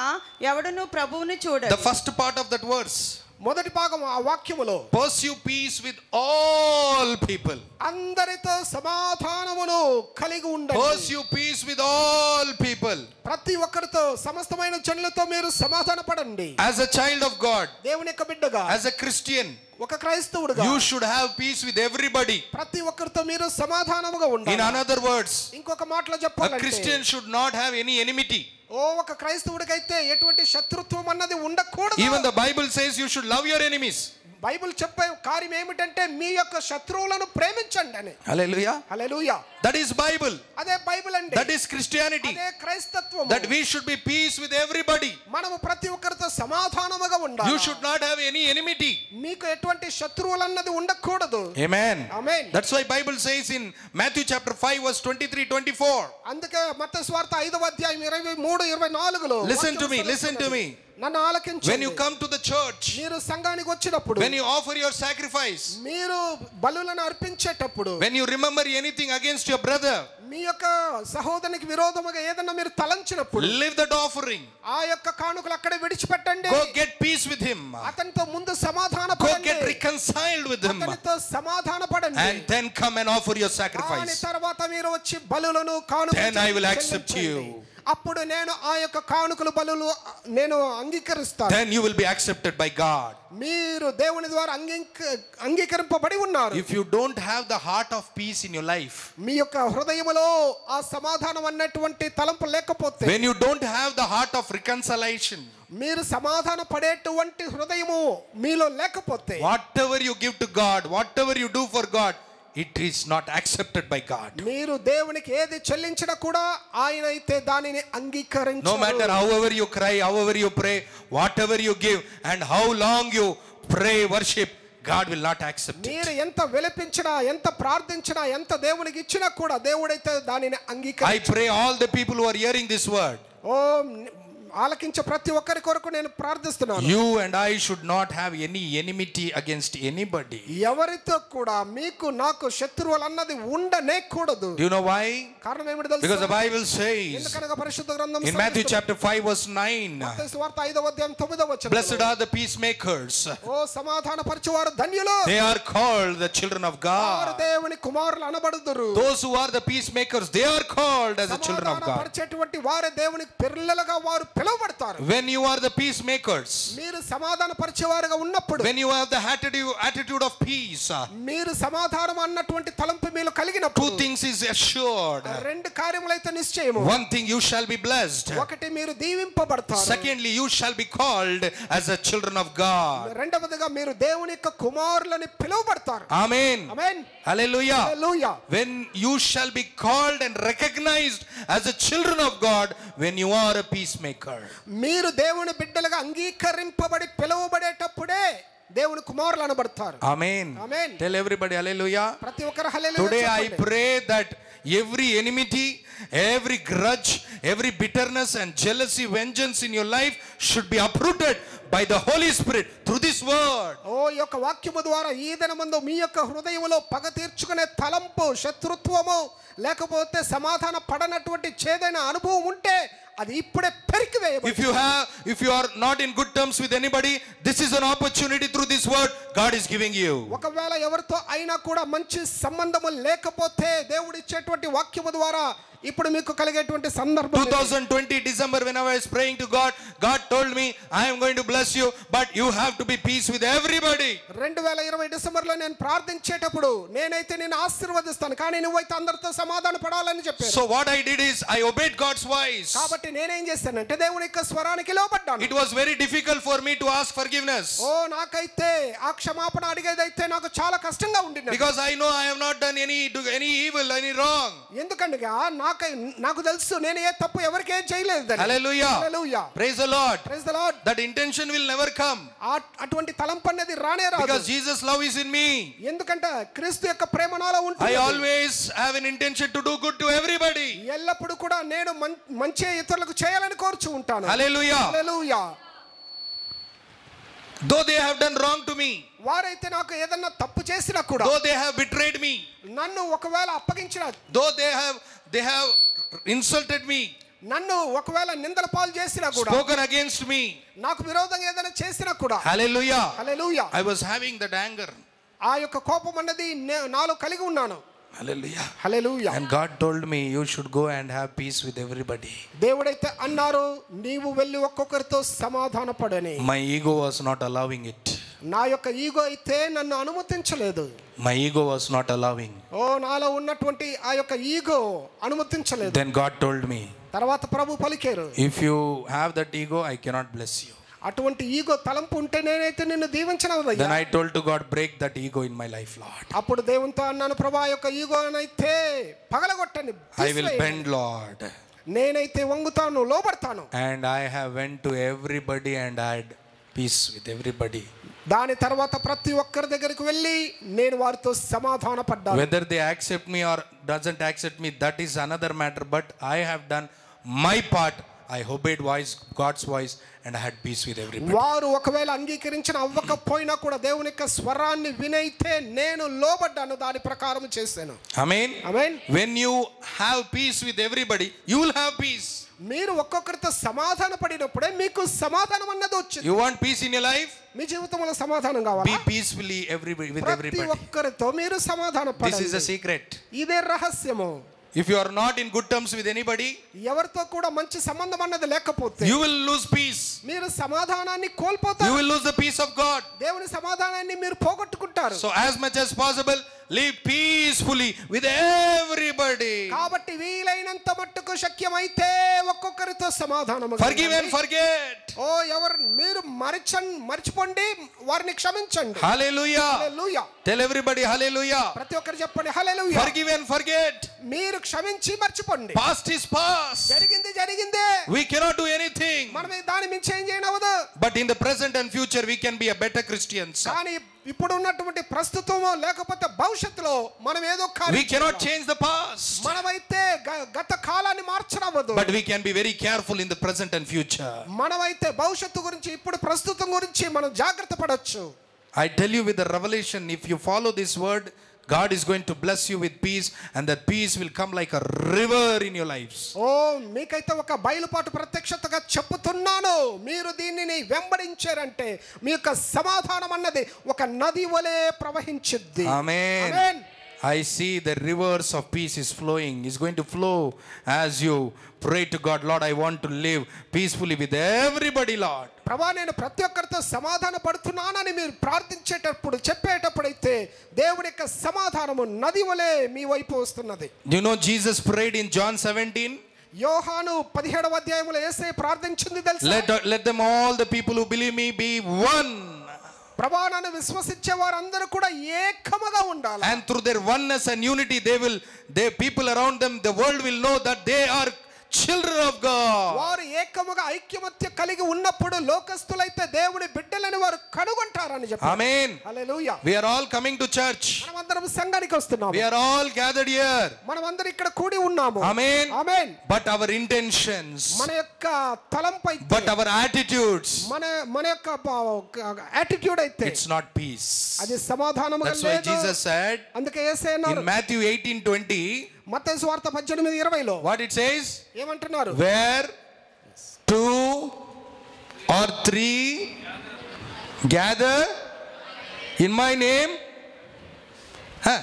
ఎవడును ప్రభువుని చూడడు. The first part of that verse, మొదటి భాగం ఆ వాక్యములో pursue peace with all people. అందరితో సమాధానమును కలిగి ఉండండి. Pursue peace with all people. ప్రతి ఒక్కరితో సమస్తమైన జనులతో మీరు సమాధాన పడండి. As a child of God, దేవుని యొక్క బిడ్డగా, as a Christian, ఒక క్రైస్తవుడిగా you should have peace with everybody. ప్రతి ఒక్కరితో మీరు సమాధానముగా ఉండాలి. In another words, ఇంకొక మాటలో a చెప్పాలంటే Christian should not have any enmity. ఒక క్రైస్తవుడికైతే ఎటువంటి శత్రుత్వం అన్నది ఉండకూడదు. Even the Bible says you should love your enemies. Bible చెప్పే కార్యం ఏమిటంటే మీ యొక్క శత్రువులను ప్రేమించండి అని. Hallelujah. Hallelujah. That is Bible. అదే బైబిల్ అండి. That is Christianity. అదే క్రైస్తత్వం. That we should be peace with everybody. మనము ప్రతి ఒక్కరితో సమాధానముగా ఉండాలి. You should not have any enmity. మీకు ఎటువంటి శత్రువులు అన్నది ఉండకూడదు. Amen. Amen. That's why Bible says in Matthew chapter 5 verse 23-24. అందుకే మత్తయి సువార్త 5వ అధ్యాయం 23-24లో Listen to me. నన్ను ఆలకించండి. When you come to the church, మీరు సంఘానికి వచ్చినప్పుడు, when you offer your sacrifice, మీరు బలులను అర్పించేటప్పుడు, when you remember anything against your brother, మీ యొక్క సహోదరునికి విరోధముగా ఏదన్నా మీరు తలంచినప్పుడు, leave that offering. ఆ యొక్క కానుకలు అక్కడే విడిచిపెట్టండి. Go get peace with him. అతనితో ముందు సమాధాన Go పడండి. get reconciled with him. అతనితో సమాధాన పడండి. నిలబడండి. and then come and offer your దాని sacrifice. తర్వాత మీరు వచ్చి బలులను కానుకలు Then I will accept చెల్లించండి. you. అప్పుడు నేను ఆ యొక్క కానుకలు బలులు నేను అంగీకరిస్తాను. Then you will be accepted by God. మీరు దేవుని ద్వారా అంగీకరింపబడి ఉన్నారు. If you don't have the heart of peace in your life, మీ యొక్క హృదయములో ఆ సమాధానం అన్నటువంటి తలంపు లేకపోతే, when you don't have the heart of reconciliation, మీరు సమాధాన పడేటువంటి హృదయము మీలో లేకపోతే, whatever you give to God, whatever you do for God, it is not accepted by God. మీరు దేవునికి ఏది చెల్లించినా కూడా ఆయన అయితే దానిని అంగీకరించరు. No matter however you cry, however you pray, whatever you give, and how long you pray, worship, God will not accept it. మీరు ఎంత విలపించినా, ఎంత ప్రార్థించినా, ఎంత దేవునికి ఇచ్చినా కూడా దేవుడైతే దానిని I అంగీకరించరు. pray all the people who are hearing this word, ఓ ఆలకించే ప్రతి ఒక్కరి కొరకు నేను ప్రార్థిస్తున్నాను. you and I should not have any enmity against anybody. ఎవరితో కూడా మీకు నాకు శత్రువులు అన్నది ఉండనే కూడదు. Do you know why? కారణం ఏమిటి తెలుసా? Because the Bible says ఎందుకనగా పరిశుద్ధ గ్రంథం in Matthew chapter 5 verse 9, మత్తయి సువార్త 5వ అధ్యాయం 9వ వచనం, blessed are the peacemakers, ఓ సమాధాన పరిచేవారు ధన్యులు, they are called the children of వారు God. దేవుని కుమారులు అనబడుదురు. Those who are the peacemakers, they are called as the children of సమాధాన God. పరిచేటువంటి వారే దేవుని పిల్లలుగా వారు పిలువబడతారు. When you are the peacemakers, మీరు సమాధాన పరిచేవారుగా ఉన్నప్పుడు, when you have the attitude of peace, మీరు సమాధానం అన్నటువంటి తలంపు మీలో కలిగినప్పుడు, 2 things is assured. రెండు కార్యములైతే నిశ్చయము. 1 thing, you shall be blessed. ఒకటి మీరు దీవింపబడతారు. Secondly, you shall be called as the children of God. రెండవదిగా మీరు దేవుని యొక్క కుమారులని పిలువబడతారు. Amen. Amen. Hallelujah. Hallelujah. When you shall be called and recognized as the children of God, when you are a peacemaker. మీరు దేవుని బిడ్డలుగా అంగీకరింపబడి పిలువబడేటప్పుడే దేవుని కుమారులు అనబడతారు. Amen. Amen. Tell everybody hallelujah. ప్రతి ఒక్కరు హల్లెలూయా Today I చెప్పండి. pray that every enmity, every grudge, every bitterness and jealousy, vengeance in your life should be uprooted by the Holy Spirit through this word. ఓ ఈ యొక్క వాక్యము ద్వారా ఈ దినమందు మీ యొక్క హృదయములో పగ తీర్చుకునే తలంపు, శత్రుత్వము, లేకపోతే సమాధాన పడనటువంటి చేదైన అనుభవం ఉంటే అది ఇప్పుడే పెరికి వేయబడుతుంది. If you are not in good terms with anybody, this is an opportunity through this word God is giving you. ఒకవేళ ఎవరితో అయినా కూడా మంచి సంబంధము లేకపోతే దేవుడు ఇచ్చేటువంటి వాక్యము ద్వారా ఇప్పుడు మీకు కలిగేటువంటి సందర్భం. 2020 December, when I was praying to God, God told me, I am going to bless you, but you have to be peace with everybody. 2020 డిసెంబర్లో నేను ప్రార్థించేటప్పుడు నేనైతే నేను ఆశీర్వదిస్తాను, కానీ నువ్వైతే అందరితో సమాధాన పడాలని చెప్పాను. So what I did is I obeyed God's voice. కాబట్టి నేనేం చేశానంటే దేవుని యొక్క స్వరానికి లోబడ్డాను. It was very difficult for me to ask forgiveness, ఓ నాకైతే ఆ క్షమాపణ అడిగేదైతే నాకు చాలా కష్టంగా ఉండింది. because I know I have not done any evil, any wrong. ఎందుకంటే నాకు తెలుసు నేను ఏ తప్పు ఎవరికి ఏం చేయలేదు. Hallelujah. Hallelujah. Praise the Lord. Praise the lord. That intention will never come, అటువంటి తలంపు అనేది రానే రాదు. because Jesus' love is in me. ఎందుకంటే క్రీస్తు యొక్క ప్రేమ నాలో I ఉంటుంది. always have an intention to do good to everybody. ఎల్లప్పుడూ కూడా నేను మంచి ఇతరులకు చేయాలని కోరుచు ఉంటాను. Hallelujah. Hallelujah. Though they have done wrong to me, వారైతే నాకు ఏదన్నా తప్పు చేసినా కూడా, though they have betrayed me, నన్ను ఒకవేళ అప్పగించిన, though they have insulted me, నన్ను ఒకవేళ నిందల పాలు చేసినా కూడా, spoken against me, నాకు విరోధంగా ఏదైనా చేసినా కూడా, hallelujah, hallelujah, I was having that anger, ఆ యొక్క కోపం అన్నది నాలో కలిగి ఉన్నాను. hallelujah, hallelujah. and God told me you should go and have peace with everybody. దేవుడైతే అన్నారు నీవు వెళ్ళి ఒక్కొక్కరితో సమాధాన పడని. My ego was not allowing it. నా యొక్క ఈగో అయితే నన్ను అనుమతించలేదు. My ego was not allowing. ఓ నాలో ఉన్నటువంటి ఆ యొక్క ego అనుమతించలేదు. Then God told me, తర్వాత ప్రభు పలికారు, if you have that ego, I cannot bless you. అటువంటి ఈగో తలంపు ఉంటే నేనైతే నిన్ను దీవించనవయ్యా. Then I told to God, break that ego in my life, Lord. అప్పుడు దేవునితో అన్నాను, ప్రభా యొక్క ఈగోనైతే పగలగొట్టండి, I will bend, Lord. నేనైతే వంగుతాను, లోబడతాను. And I have went to everybody and had peace with everybody. దాని తర్వాత ప్రతి ఒక్కరి దగ్గరికి వెళ్ళి నేను వారితో సమాధాన పడ్డాను. Whether they accept me or doesn't accept me, that is another matter, but I have done my part I obeyed God's voice and I had peace with everybody. వారు ఒకవేళ అంగీకరించిన అవ్వకపోయినా కూడా దేవుని యొక్క స్వరాన్ని వినైతే నేను లోబడ్డాను, దాని ప్రకారం చేశాను. Amen. Amen. When you have peace with everybody, you will have peace. మీరు ఒక్కొక్కరితో సమాధాన పడినప్పుడే మీకు సమాధానం అన్నది వచ్చింది. You want peace in your life? మీ జీవితంలో సమాధానం కావాలా? Be peacefully with ప్రతి everybody. ఒక్కరితో మీరు సమాధాన This is పడండి. a secret. ఇదే రహస్యము. If you are not in good terms with anybody, ఎవరితో కూడా మంచి సంబంధం అన్నది లేకపోతే you will lose peace. మీరు సమాధానాన్ని You కోల్పోతారు. will lose the peace of God. దేవుని సమాధానాన్ని మీరు పోగొట్టుకుంటారు. So as much as possible, live peacefully with everybody. కాబట్టి వీలైనంత మట్టుకు శక్యమైతే ఒక్కొక్కరితో సమాధానం. Forgive and forget. ఓ ఎవరు మీరు మర్చిపోండి, వారిని క్షమించండి. Hallelujah. హల్లెలూయా. Tell everybody hallelujah. ప్రతి ఒక్కరు చెప్పండి హల్లెలూయా. Forgive and forget. మీరు క్షమించి మర్చిపోండి. Past is past. జరిగింది జరిగిందే. We cannot do anything. మనం దాని మించి ఏం చేయనవదు. But in the present and future we can be a better Christians. కానీ ఇప్పుడు ఉన్నటువంటి ప్రస్తుతమో లేకపోతే భవిష్యత్తులో మనం ఏదో We cannot change the past. మనమైతే గత కాలాన్ని మార్చనవదు. But we can be very careful in the present and future. మనమైతే భవిష్యత్తు గురించి ఇప్పుడు ప్రస్తుతం గురించి మనం జాగ్రత్త పడొచ్చు. I tell you with the revelation, if you follow this word, God is going to bless you with peace, and that peace will come like a river in your lives. ఓ మీకైతే ఒక బయలుపాటు ప్రత్యక్షతగా చెప్పుతున్నాను. మీరు దీనిని వెంబడించారంటే మీ యొక్క సమాధానం అన్నది ఒక నది వలె ప్రవహించుద్ది. Amen. Amen. I see the rivers of peace is flowing. It's going to flow as you pray to God. Lord, I want to live peacefully with everybody, Lord. ప్రభా నేను ప్రతి ఒక్కరితో సమాధాన పడుతున్నానని మీరు ప్రార్థించేటప్పుడు చెప్పేటప్పుడైతే దేవుడి యొక్క సమాధానము నది వలె మీ వైపు వస్తున్నది. You know Jesus prayed in John 17. యోహాను 17వ అధ్యాయములో యేసయ్య ప్రార్థించింది తెలుసా? Let them all the people who believe me be one. ప్రభా నన్ను విశ్వసించే వారందరూ కూడా ఏకముగా ఉండాలి. And through their oneness and unity, people around them, the world will know that they are children of God. వారు ఏకముగా ఐక్యమత్య కలిగి ఉన్నప్పుడు లోకస్తులైతే దేవుని బిడ్డలని వారు కనుగొంటారని చెప్పారు. Amen. Hallelujah. We are all coming to church. మనమందరం సంఘానికి వస్తున్నాము. We are all gathered here. మనమందరం ఇక్కడ కూడి ఉన్నాము. Amen. Amen. But our intentions, మన యొక్క తలంపై, but our attitudes, మన యొక్క యాటిట్యూడ్ అయితే it's not peace. అది సమాధానముగా That's why లేదు. Jesus said అందుకే యేసయ్య అన్నారు in Matthew 18:20, మత్తయి సువార్త 18:20లో what it says? ఏమంటున్నారు? Where 2 or 3 gather in my name. Huh?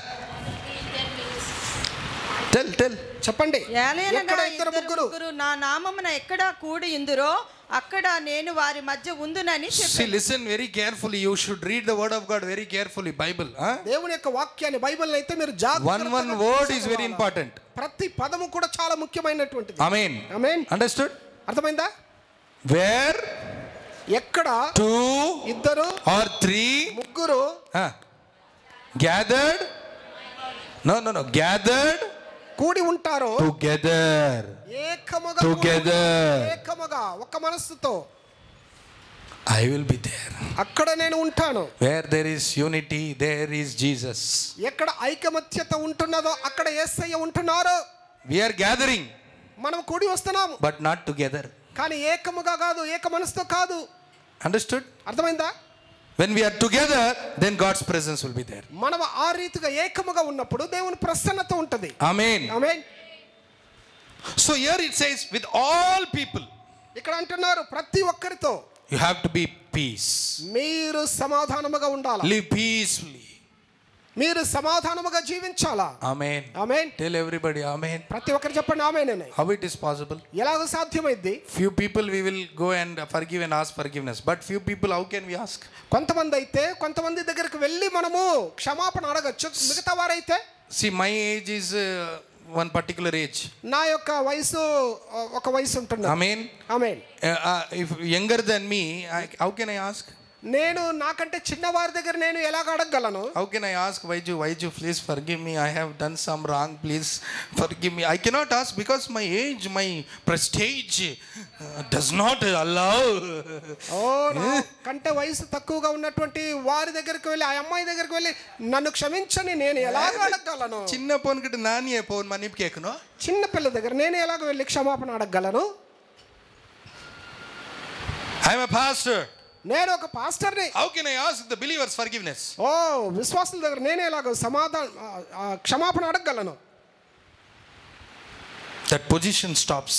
Tell. చెప్పండి. ఏలయనగా ఎక్కడ ఇద్దరు ఇద్దరు ముగ్గురు ముగ్గురు నా నామమున ఎక్కడ కూడి ఇందురో అక్కడ నేను వారి మధ్య ఉందునని See, చెప్పాను. listen very carefully. You should read the word of God very carefully. Bible. Huh? దేవుని యొక్క వాక్యాన్ని బైబిల్ అయితే మీరు జాగ్రత్తగా One word is very చదవాలి. important. ప్రతి పదము కూడా చాలా ముఖ్యమైనటువంటిది. Amen. ఆమేన్. Understood? అర్థమైందా? Where ఎక్కడ 2 ఇద్దరు or 3 ముగ్గురు gathered. No. Gathered కూడి ఉంటారో together. ఏకముగా Together. ఏకముగా ఒక మనస్సుతో I will be there. అక్కడ నేను ఉంటాను. Where there is unity, there is Jesus. ఎక్కడ ఐకమత్యత ఉంటున్నదో అక్కడ యేసయ్య ఉంటున్నారు. We are gathering, మనం కూడి వస్తున్నాము but not together. కానీ ఏకముగా కాదు, ఏక మనసుతో కాదు. Understood? అర్థమైందా? When we are together, then God's presence will be there. మనం ఆ రీతిగా ఏకముగా ఉన్నప్పుడు దేవుని ప్రసన్నత ఉంటది. Amen. Amen. So here it says, with all people, ఇక్కడ అంటున్నారు ప్రతి ఒక్కరితో you have to be peace. మీరు సమాధానముగా ఉండాలి. Live peacefully. మీరు సమాధానముగా జీవించాలా. Amen. ఆమేన్. Tell everybody, Amen. ప్రతి ఒక్కరు చెప్పండి ఆమేన్ అని. How it is possible? ఎలాగ సాధ్యమైంది? Few people we will go and forgive and ask forgiveness. But few people, how can we ask? కొంతమంది అయితే కొంతమంది దగ్గరికి వెళ్ళి మనము క్షమాపణ అడగచ్చు. మిగతా వారైతే See, my age is one particular age. నా యొక్క వయసు ఒక వయసు ఉంటుంది. Amen. Amen. If younger than me, how can I ask? నేను నాకంటే చిన్నవారి దగ్గర నేను ఎలాగ అడగగలను? How can I ask, Vaiju, please forgive me. I have done some wrong. Please forgive me. I cannot ask because my age, my prestige does not allow. కంటే వయసు తక్కువగా ఉన్నటువంటి వారి దగ్గరికి వెళ్ళి, ఆ అమ్మాయి దగ్గరికి వెళ్ళి నన్ను క్షమించని నేను ఎలాగ అడగగలను? చిన్న ఫోన్ కిட்ட నాని ఫోన్ మనీ కేకును చిన్న పిల్ల దగ్గర నేను ఎలాగ వెళ్ళి క్షమాపణ అడగగలను? I am a pastor. నేను ఒక పాస్టర్ని. How can I ask the believers forgiveness? ఓ విశ్వాసుల దగ్గర నేనే ఎలాగో క్షమాపణ అడగగలను? That position stops.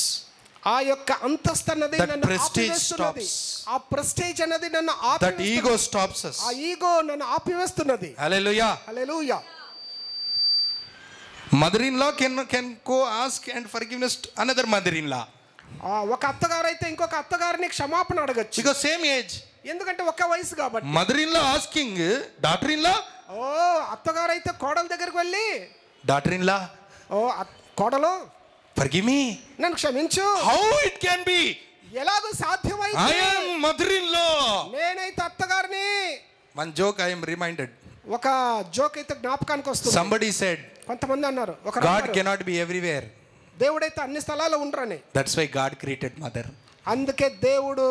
ఆ యొక్క అంతస్తు అన్నది That నన్ను prestige ఆపివేస్తున్నది. stops. ఆ ప్రెస్టేజ్ అనేది నన్ను That ego stops us. ఆ ఈగో నన్ను ఆపివేస్తున్నది. Hallelujah. Hallelujah. Mother-in-law can go ask and forgiveness to another mother-in-law. ఒక అత్తగారు అయితే ఇంకొక అత్తగారిని క్షమాపణ అడగచ్చు. Because same age. ఎందుకంటే ఒకే వయసు కాబట్టి. Mother-in-law asking daughter-in-law. ఓ అత్తగారు అయితే కోడల దగ్గరికి వెళ్ళి, Daughter-in-law, ఓ కోడలు forgive me. నన్ను క్షమించు. How it can be? ఎలాగో సాధ్యమైంది? I am mother-in-law. నేనైతే అత్తగారిని. One joke I am reminded. ఒక జోక్ అయితే జ్ఞాపకానికి వస్తుంది. Somebody said, కొంతమంది అన్నారు, God cannot be everywhere. దేవుడైతే అన్ని స్థలాల్లో ఉండరని. That's why God created mother. అందుకే దేవుడు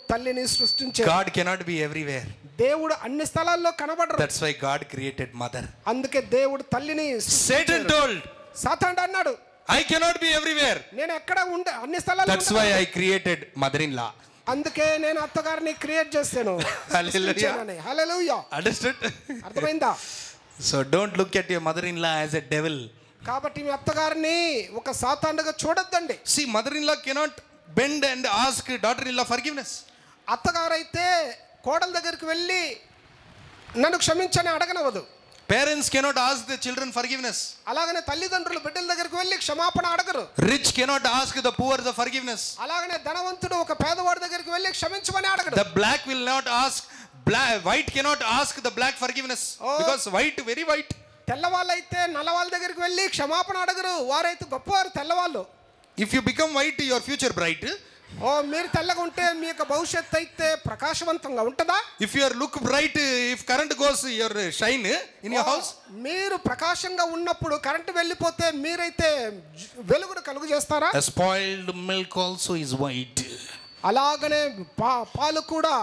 తల్లిని సృష్టించాడు. God cannot be everywhere. దేవుడు అన్ని స్థలాల్లో కనబడరు. That's why God created mother. అందుకే దేవుడు తల్లిని Satan told, సాతానుడు అన్నాడు, I cannot be everywhere. నేను ఎక్కడ అన్ని స్థలాల్లో That's why I created mother-in-law. అందుకే నేను అత్తగారిని క్రియేట్ చేశాను. Hallelujah. హల్లెలూయా. Understood? అర్థమైందా? So don't look at your mother-in-law as a devil. కాబట్టి మీ అత్తగారిని ఒక సాతానుడుగా చూడొద్దండి. See, mother-in-law cannot bend and ask daughter-in-law forgiveness. అత్తగారైతే కోడల దగ్గరికి వెళ్ళి నన్ను క్షమించని అడగనవదు. Parents cannot ask the children forgiveness. అలాగనే తల్లిదండ్రులు బిడ్డల దగ్గరికి వెళ్ళి క్షమాపణ అడగరు. Rich cannot ask the poor the forgiveness. అలాగనే ధనవంతుడు ఒక పేదవాడి దగ్గరికి వెళ్ళి క్షమించమని అడగడు. The black will not ask white cannot ask the black forgiveness. Because white very white. తెల్లవాళ్ళైతే నల్లవాళ్ళ దగ్గరికి వెళ్ళి క్షమాపణ అడగరు. వారైతే గొప్పవారు తెల్లవాళ్ళు. If you become white, your future bright. మీరు తెల్లగా ఉంటే మీ యొక్క భవిష్యత్తు అయితే ప్రకాశవంతంగా ఉంటుందా? If you look bright, if current goes, your shine in your house. మీరు ప్రకాశంగా ఉన్నప్పుడు కరెంట్ వెళ్ళిపోతే మీరైతే వెలుగును కలుగు చేస్తారా? A spoiled milk also is white. అలాగనే పాలు కూడా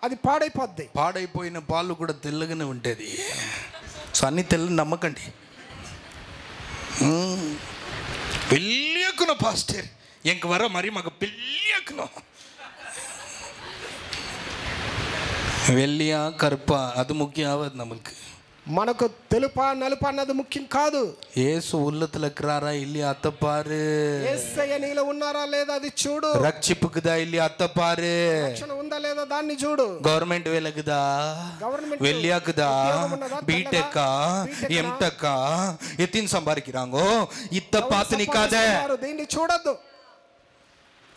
అది పాడైపోద్ది. పాడైపోయిన పాలు కూడా తెల్లగానే ఉంటుంది. సో అన్ని తెల్లని నమ్మకండి. పెళ్ళియకును పాస్టర్ ఎంక వర మరి మాకు పెళ్ళియకును వెల్లియా కరుప అది ముఖ్యం ఆవదు నమ్మకు. మనకు తెలుపా నలుపా అన్నది ముఖ్యం కాదు. ఏసు உள்ளத்துல இருக்கிறாரா இல்லையா அத்தை பாரு. యేసయ్య నీలో ఉన్నారా లేదా అది చూడు. రక్షిపుకుదా இல்லையா అத்தை పారు. రక్షణ ఉందా లేదా దాన్ని చూడు. గవర్నమెంట్ వేలకుదా, వెళ్ళియాకుదా, బీటెక్కా, ఎంటెక్కా, எத்தின் சம்பாதிக்கிறாங்கோ இத்த பார்த்து நிக்காத. దీన్ని చూడొద్దు.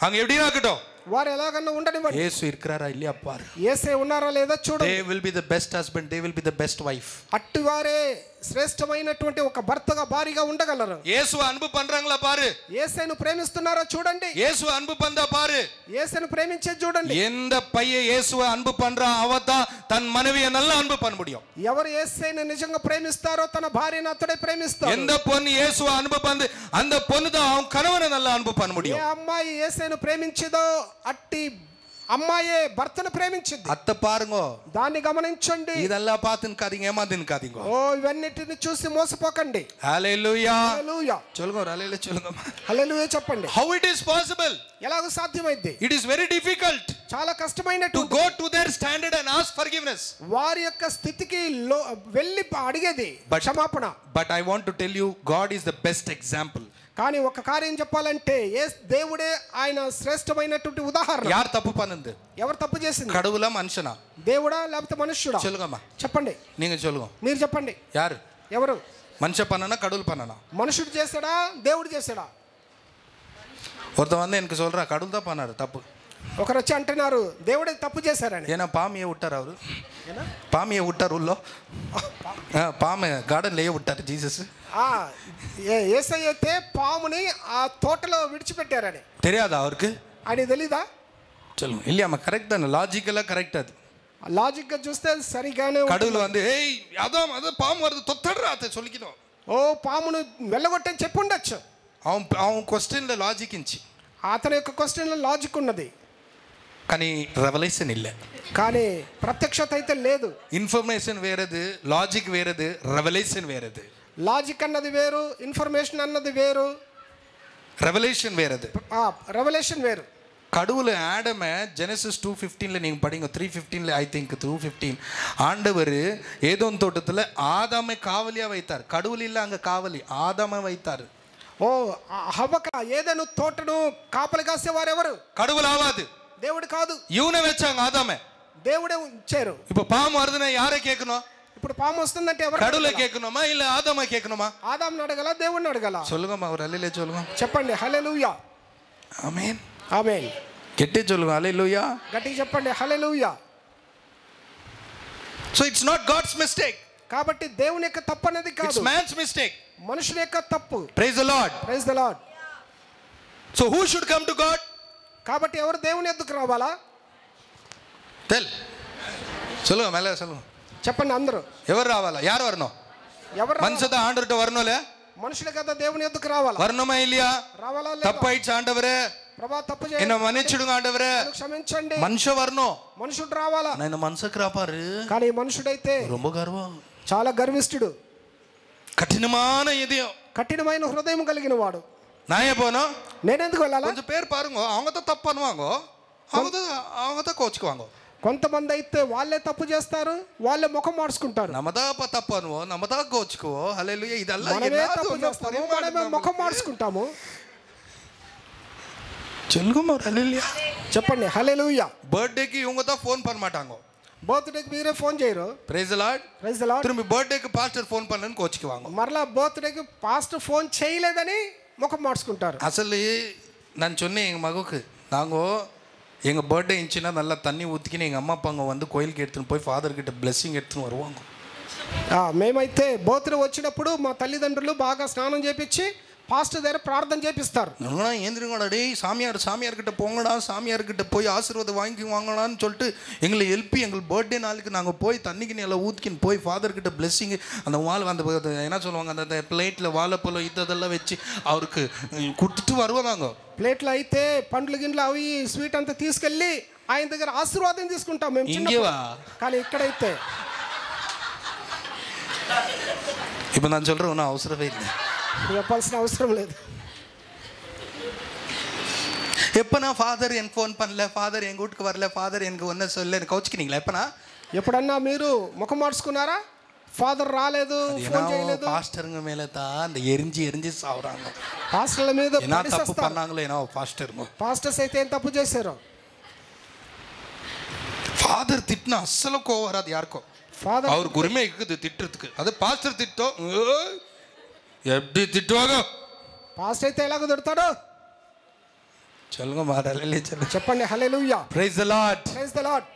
அங்க எப்படி இருக்கட்டும், వారు ఎలాగన్నా ఉండనివ్వండి. యేసు இருக்கிறாரா இல்லையா பாரு. యేసే ఉన్నారా లేదా చూడు. They will be the best husband, they will be the best wife. అట్టివారే శ్రేష్టమైనటువంటి ఒక భర్తగా భారీగా ఉండగలరు. యేసు అன்பு பண்றாங்களா பாரு. యేసేను ప్రేమిస్తున్నారా చూడండి. యేసు అன்பு பண்றா பாரு. యేసేను ప్రేమించే చూడండి. எந்த பையன் இயேசுவை அன்பு பண்றான் அவதான் தன் மனைவியை நல்லா அன்பு பண்ண முடியும். ఎవరు యేసేను నిజంగా ప్రేమిస్తారో తన భార్యను అతడే ప్రేమిస్తారు. எந்த பொண்ணு இயேசுவை அன்பு பண்ணு அந்த பொண்ணு தான் அவன் கணவனை நல்லா அன்பு பண்ண முடியும். ఏ అమ్మాయి యేసేను ప్రేమించిదో అట్టి అమ్మాయే భర్తను ప్రేమించింది. అత్త పారుంగో, దాన్ని గమనించండి. ఇదల్లా పాతిన కాదింగ ఏమాదిన కాదింగో. ఓ ఇవన్నిటిని చూసి మోసపోకండి. హల్లెలూయా. హల్లెలూయా. చొల్గో హల్లెలూయా చొల్గో. హల్లెలూయా చెప్పండి. How it is possible? ఎలాగో సాధ్యమైంది? It is very difficult చాలా to కష్టమైనటువంటి go to their standard and ask forgiveness. వారి యొక్క స్థితికి వెళ్ళి అడిగేది క్షమాపణ. But I want to tell you, God is the best example. కానీ ఒక కార్యం చెప్పాలంటే దేవుడే ఆయన శ్రేష్టమైనటువంటి ఉదాహరణ. యార్ తప్పు పనుంది? ఎవరు తప్పు చేసింది? కడువులా మనుషునా? దేవుడా లేకపోతే మనుష్యుడా? చొల్గమ్మా చెప్పండి. నీకు చొల్గో. మీరు చెప్పండి. యారు ఎవరు? మనిషి పననా కడువుల పననా? మనుషుడు చేశాడా దేవుడు చేశాడా? ஒருத்த வந்து எனக்கு சொல்றா கடவுள் தான் பண்ணாரு தப்பு. ఒకరు వచ్చి అంటున్నారు దేవుడే తప్పు చేశారని. ஏன்னா பாமியை விட்டார் அவரு. பாமியை விட்டார் உள்ள பாமை గార్డెన్లో విట్టారు జీసస్. యేసయ్య అయితే పాముని ఆ తోటలో విడిచిపెట్టారని తెలియదా அவருக்கு? అని తెలీదా? சொல்லுங்க. இல்லையாம்மா கரெக்ட் தானே, லாஜிக்கலா கரெக்ட். அது లాజిక్ గా చూస్తే సరిగానే. கடவுள் வந்து ஏய் అదో పాము వరద తొత్తడ్రా అతే சொல்லிக்கணும். ఓ పామును వెళ్ళగొట్టని చెప్పి ఉండొచ్చు. அவன் క్వశ్చన్లో లాజిక్ ఇంచి, అతని యొక్క క్వశ్చన్లో లాజిక్ ఉన్నది కానీ రెవల్యూషన్ இல்ல. కానీ ప్రత్యక్షత అయితే లేదు. ఇన్ఫర్మేషన్ వేరేది, లాజిక్ వేరేది, రెవల్యూషన్ వేరేది. లాజిక్ అన్నది వేరు, ఇన్ఫర్మేషన్ అన్నది వేరు, రెవల్యూషన్ వేరేది. రెవల్యూషన్ వేరు. கடவுள் ஆடமை ஜெனசிஸ் 2:15 நீங்கள் படிங்க, 3:15 ஐ திங்க் 2:15 ஆண்டவர் ஏதோன் தோட்டத்தில் ஆதாமை காவலியாக வைத்தார். கடவுள் இல்லை அங்கே காவலி, ஆதாமை வைத்தார். ఓ హవ్వక ఏదైనా తోటను కాపలి కాసేవారు ఎవరు? கடவுள் ஆவாது, దేవుడు కాదు, இவனை வச்சாங்க ஆதாமை. దేవుడే ఉంచారు. இப்போ பாம்பு வருதுன்னா யாரை கேட்கணும்? ఇప్పుడు పాము వస్తుందంటే ఎవరు? கடவுளை கேட்கணுமா இல்ல ஆதாமை கேட்கணுமா? ఆదాంని అడగల, దేవుణ్ణి అడగల? சொல்லுங்கம்மா, ஒரு அல்லேலூயா சொல்லுங்க. చెప్పండి హల్లెలూయా. ஆமென். ఆమేన్. கெட்டே சொல்லுங்க அல்லேலூயா. గట్టిగా చెప్పండి హల్లెలూయా. So it's not God's mistake. కాబట్టి దేవుని యొక్క తప్పు అనేది It's కాదు, man's mistake. మనుషుల యొక్క తప్పు. Praise the Lord. Praise the Lord. So who should come to God? కాబట్టి ఎవరు దేవుని ఎద్దుకు రావాలా? Tell. சொல்லுங்க, மேல சொல்லுங்க. చెప్పండి అందరూ. ఎవరు రావాలా? யார் வரணும்? ఎవరు? மனுஷன் தான் ஆண்டவர்ட்ட வரணும்ல? మనుషుల కదా దేవుని ఎద్దుకు రావాలా? வரணுமா இல்லையா? రావాలా లేదా? தப்பாயிடுச்சு ஆண்டவரே, ప్రభా తప్పు என்ன చేయండి, மன்னிச்சிடுங்க ஆண்டவரே. క్షమించండి. மனுஷன் வரணும். మనుషుడు రావాలా? ஆனா இந்த மனுஷக்கு பாரு కానీ ఈ మనుషుడైతే ரொம்ப கர்வம், చాలా గర్విష్ఠుడు, கடினமான இதயம். కఠినమైన హృదయం కలిగిన వాడు. நான் ஏன் போனோம்? నేనెందుకు వెళ్ళాలా? கொஞ்சம் பேர் பாருங்க, அவங்க தான் தப்பு பண்ணுவாங்க, அவங்க தான் கோச்சுக்குவாங்க. కొంతమంది అయితే వాళ్ళే తప్పు చేస్తారు, వాళ్ళే ముఖం మార్చుకుంటారు. நம்ம தான் தப்பு பண்ணுவோம், நம்ம தான் கோச்சுக்குவோம். ஹல்லேலூயா. இதெல்லாம் మనమే తప్పు చేస్తాము, మనమే ముఖం మార్చుకుంటాము. சொல்லுங்க ஒரு ஹல்லேலூயா. చెప్పండి హల్లెలూయా. பர்த்டேக்கு இவங்க தான் ஃபோன் பண்ண மாட்டாங்க. బర్త్డేకి మీరే ఫోన్ చేయరు. Praise the Lord. Praise the Lord. திரும்பி பர்த்டேக்கு பாஸ்டர் ஃபோன் பண்ணனும் கோச்சுக்குவாங்க. మరలా బర్త్డేకి పాస్టర్ ఫోన్ చేయలేదని ముఖం మార్చుకుంటారు. அசல் நான் சொன்னேன் எங்கள் மகுக்கு, நாங்கள் எங்கள் பர்த்டே இருந்துச்சுன்னா நல்லா தண்ணி ஊற்றிக்கின்னு எங்கள் அம்மா அப்பாங்க வந்து கோயிலுக்கு எடுத்துன்னு போய் ஃபாதர்கிட்ட பிளெஸ்ஸிங் எடுத்துன்னு வருவாங்க. మేమైతే బర్త్డే వచ్చినప్పుడు మా తల్లిదండ్రులు బాగా స్నానం చేపించి పాస్టర్ దగ్గర ప్రార్థన చేపిస్తారు. ஏந்திரிங்கடா டேய், சாமியார்கிட்ட போங்கடா, சாமியார்கிட்ட போய் ஆசீர்வாதம் வாங்கி வாங்கலான்னு சொல்லிட்டு எங்களை எழுப்பி எங்கள் பர்த்டே நாளுக்கு நாங்கள் போய் தண்ணிக்கு எல்லாம் ஊற்றிக்கின்னு போய் ஃபாதர்கிட்ட பிளெஸ்ஸிங் அந்த அந்த என்ன சொல்லுவாங்க, அந்த பிளேட்டில் வாழைப்பழம் இதெல்லாம் வச்சு அவருக்கு கொடுத்துட்டு வருவாங்க. ప్లేట్లు అయితే పండ్లు గిన్నెలు అవి స్వీట్ అంతా తీసుకెళ్ళి ఆయన దగ్గర ఆశీర్వాదం తీసుకుంటాం మేము. ఇంకేవా? కానీ ఇక్కడైతే இப்போ நான் சொல்கிறேன், ஒன்றும் அவசரமே இல்லை, చెప్పాల్సిన అవసరం లేదు. எப்பனா ஃபாதர் எனக்கு ஃபோன் பண்ணல, ஃபாதர் எங்கள் வீட்டுக்கு வரல, ஃபாதர் எனக்கு ஒன்றும் சொல்ல, எனக்கு கவுச்சிக்கினீங்களா? எப்பனா ఎప్పుడన్నా మీరు ముఖం మార్చుకున్నారా? ఫాదర్ రాలేదు, ఫోన్ చేయలేదు. பாஸ்டருங்க மேலே தான் அந்த எரிஞ்சு சாவுறாங்க. పాస్టర్ల మీద என்ன தப்பு పడిసేస్తారు. பண்ணாங்களோ ஏன்னா பாஸ்டருங்க. పాస్టర్స్ అయితే ఏం తప్పు చేశారు? ஃபாதர் திட்டினா அசல கோவம் வராது யாருக்கும். ఫాదర్ அவருக்கு உரிமை இருக்குது திட்டுறதுக்கு. அது பாஸ்டர் திட்டம் எப்படி திட்டுவாங்க? పాస్టర్ అయితే ఎలాగో తిడతాడు? சொல்லுங்க மாடலே சொல்லுங்க. చెప్పండి hallelujah. Praise the Lord. Praise the Lord.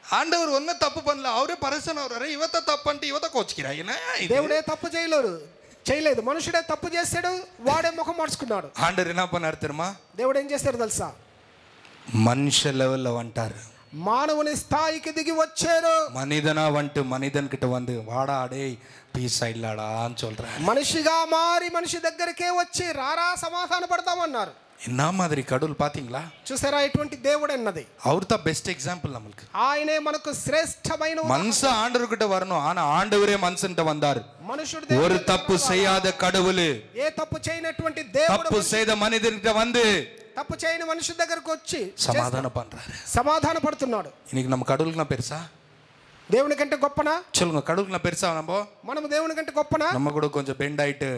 ஆண்டவர் ஒன்னும் தப்பு பண்ணல, அவரே பரிசன அவரே இவத்த தப்பு பண்ணிட்டு இவத்த கோச்சிக்கிறா. என்ன இது? దేవుడే తప్పు చేయలేదు, మనుషుడే తప్పు చేశాడు, వాడే ముఖం మార్చుకున్నాడు. ஆண்டவர் என்ன பண்ணாரு தெரியுமா? దేవుడు ఏం చేశారు తెలుసా? மனுஷ லெவல்ல வந்துட்டாரு, మానవుని స్థాయికి దిగి వచ్చారు. மனிதனா வந்துட்டு மனிதன் கிட்ட வந்து வாடா டேய் பீஸ் ஆயிடலாடான்னு சொல்றேன். మనిషిగా మారి మనిషి దగ్గరికే వచ్చి రారా సమాధాన పడతామన్నారు. என்ன மாதிரி கடவுள் பாத்தீங்களா? చూసారా ఎటువంటి దేవుడు అన్నది? அவர் தான் பெஸ்ட் எக்ஸாம்பிள் நமக்கு. ఆయనే మనకు శ్రేష్టమైన மனுஷன் ஆண்டவர்கிட்ட வரணும், ஆனா ஆண்டவரே மனுஷன்ட்ட வந்தார். మనుషుడు ஒரு தப்பு செய்யாத கடவுள் ఏ తప్పు చేయనటువంటి దేవుడు தப்பு செய்த மனிதன்கிட்ட வந்து తప్పు చేయని మనిషి దగ్గరకు వచ్చి சமாதானம் பண்றாரு. సమాధాన పడుతున్నాడు. இன்னைக்கு நம்ம கடவுளுக்கு நான் பெருசா? దేవుని కంటే గొప్పనా? சொல்லுங்க, கடவுளுக்கு நான் பெருசா? మనం దేవుని కంటే గొప్పనా? நம்ம கூட கொஞ்சம் பெண்ட் ஆயிட்டு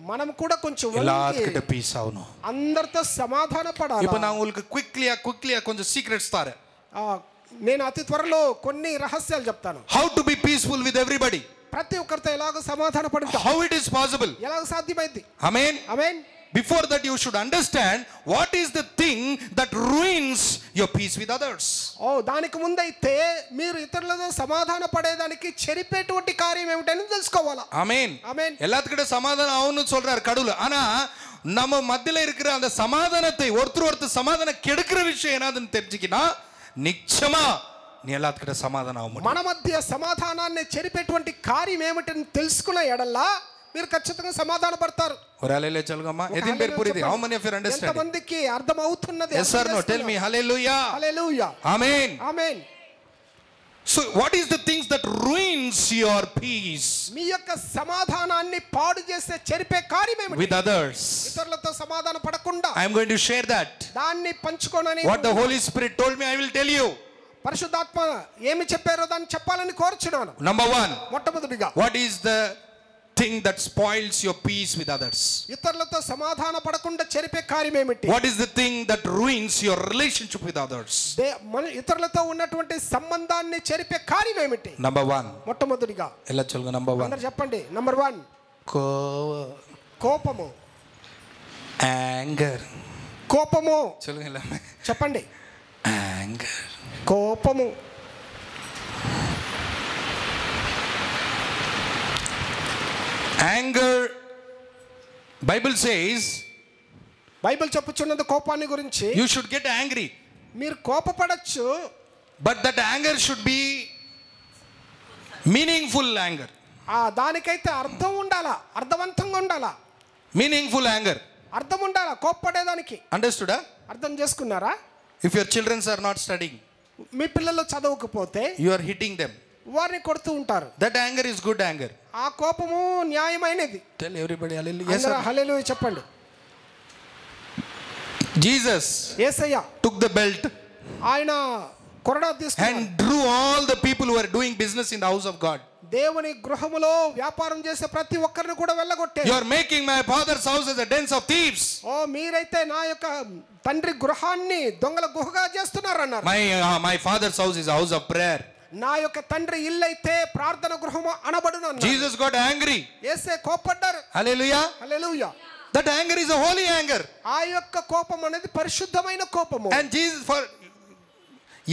మనం కూడా కొంచెం எல்லாத்துக்கிட்ட பீஸ் ஆகணும், అందరితో సమాధాన పడాలి. இப்போ நான் உங்களுக்கு குவிக்லியா கொஞ்சம் சீக்ரெட்ஸ் தரேன். నేను అతి త్వరలో కొన్ని రహస్యాలు చెప్తాను. How to be peaceful with everybody. ప్రతి ఒక్కరితో ఎలాగో సమాధాన పడతాం. How it is possible. ఎలాగో సాధ్యమైంది. Amen. Amen. Before that you should understand what is the thing that ruins your peace with others. దానికి ముందైతే మీరు ఇతరులతో సమాధాన పడేదానికి చెరిపేటువంటి కార్యం ఏమిటని తెలుసుకోవాలా. ஆமென். ఆమేన్. எல்லாத்துக்கிட்ட சமாதானம் ஆகணும்னு சொல்றார் கடவுள். ஆனா நம்ம மத்தியில இருக்கிற அந்த சமாதானத்தை ஒருத்தர் சமாதானம் கெடுக்கிற விஷயம் என்னதுன்னு தெரிஞ்சுக்கினா நிச்சயமா நீ எல்லாத்துக்கிட்ட சமாதானம் ஆக முடியும். మన మధ్య సమాధానాన్ని చెరిపేటువంటి కార్యం ఏమిటని తెలుసుకున్న ఎడల్లా మీరు ఖచ్చితంగా సమాధాన పడతారు. ஒரு ஹalleluya சொல்லுங்கம்மா. எத்தனை பேர் புரியுது? How many of you understand? ఎంతమందికి అర్థం అవుతున్నది? Yes or no? Tell me hallelujah. Hallelujah. Amen. Amen. So what is the things that ruins your peace మీ యొక్క సమాధానాన్ని పాడు చేసే చెరిపే కార్యమేమిటి? with others? ఇతరులతో సమాధాన పడకుండా I am going to share that. దాన్ని పంచుకోనని What the Holy Spirit told me, I will tell you. పరిశుద్ధాత్మ ఏమి చెప్పారో దాన్ని చెప్పాలని కోరుచున్నాను. Number 1, మొట్టమొదటిగా what is the thing that spoils your peace with others? ఇతరులతో సమాధాన పడకుండా చెరిపే కార్యమేమిటి? What is the thing that ruins your relationship with others? ఇతరులతో ఉన్నటువంటి సంబంధాన్ని చెరిపే కార్యమేమిటి? Number 1. మొట్టమొదటిగా ఎలా చొల్లుగా number 1. అందరూ చెప్పండి. నంబర్ 1 కోపము. Anger. కోపము. చొల్లుగా ఎలా చెప్పండి. anger. కోపము. Anger, Bible says, బైబిల్ చెప్పుచున్నది కోపాన్ని గురించి. you should get angry, మీరు కోపపడచ్చు, but that anger should be meaningful anger. దానికైతే అర్థం ఉండాలా, అర్థవంతంగా ఉండాలా. Meaningful anger. అర్థం ఉండాలా కోపపడేదానికి. Understood? అర్థం చేసుకున్నారా? If your children are not studying, మీ పిల్లలు చదవకపోతే you are hitting them. వారిని కొడుతూ ఉంటారు. That anger is good anger. ఆ కోపము న్యాయమైనది. Tell everybody hallelujah. Yes, అందరూ sir. హల్లెలూయా చెప్పండి. Jesus Yesayya took the belt ఆయన కొరడా తీసుకున్నాడు. and drew all the people who were doing business in the house of God. దేవుని గృహములో వ్యాపారం చేసే ప్రతి ఒక్కరిని కూడా వెళ్ళగొట్టాడు. You are making my father's house as a den of thieves. మీరైతే నా యొక్క తండ్రి గృహాన్ని దొంగల గుహగా చేస్తున్నారు అన్నారు. My father's house is a house of prayer. నా యొక్క తండ్రి ఇల్లు అయితే ప్రార్థన గృహము అనబడును అన్నారు. Jesus got angry. యేసే కోపడ్డారు. Hallelujah. Hallelujah. That anger is a holy anger. ఆ యొక్క కోపం అనేది పరిశుద్ధమైన కోపము. And Jesus for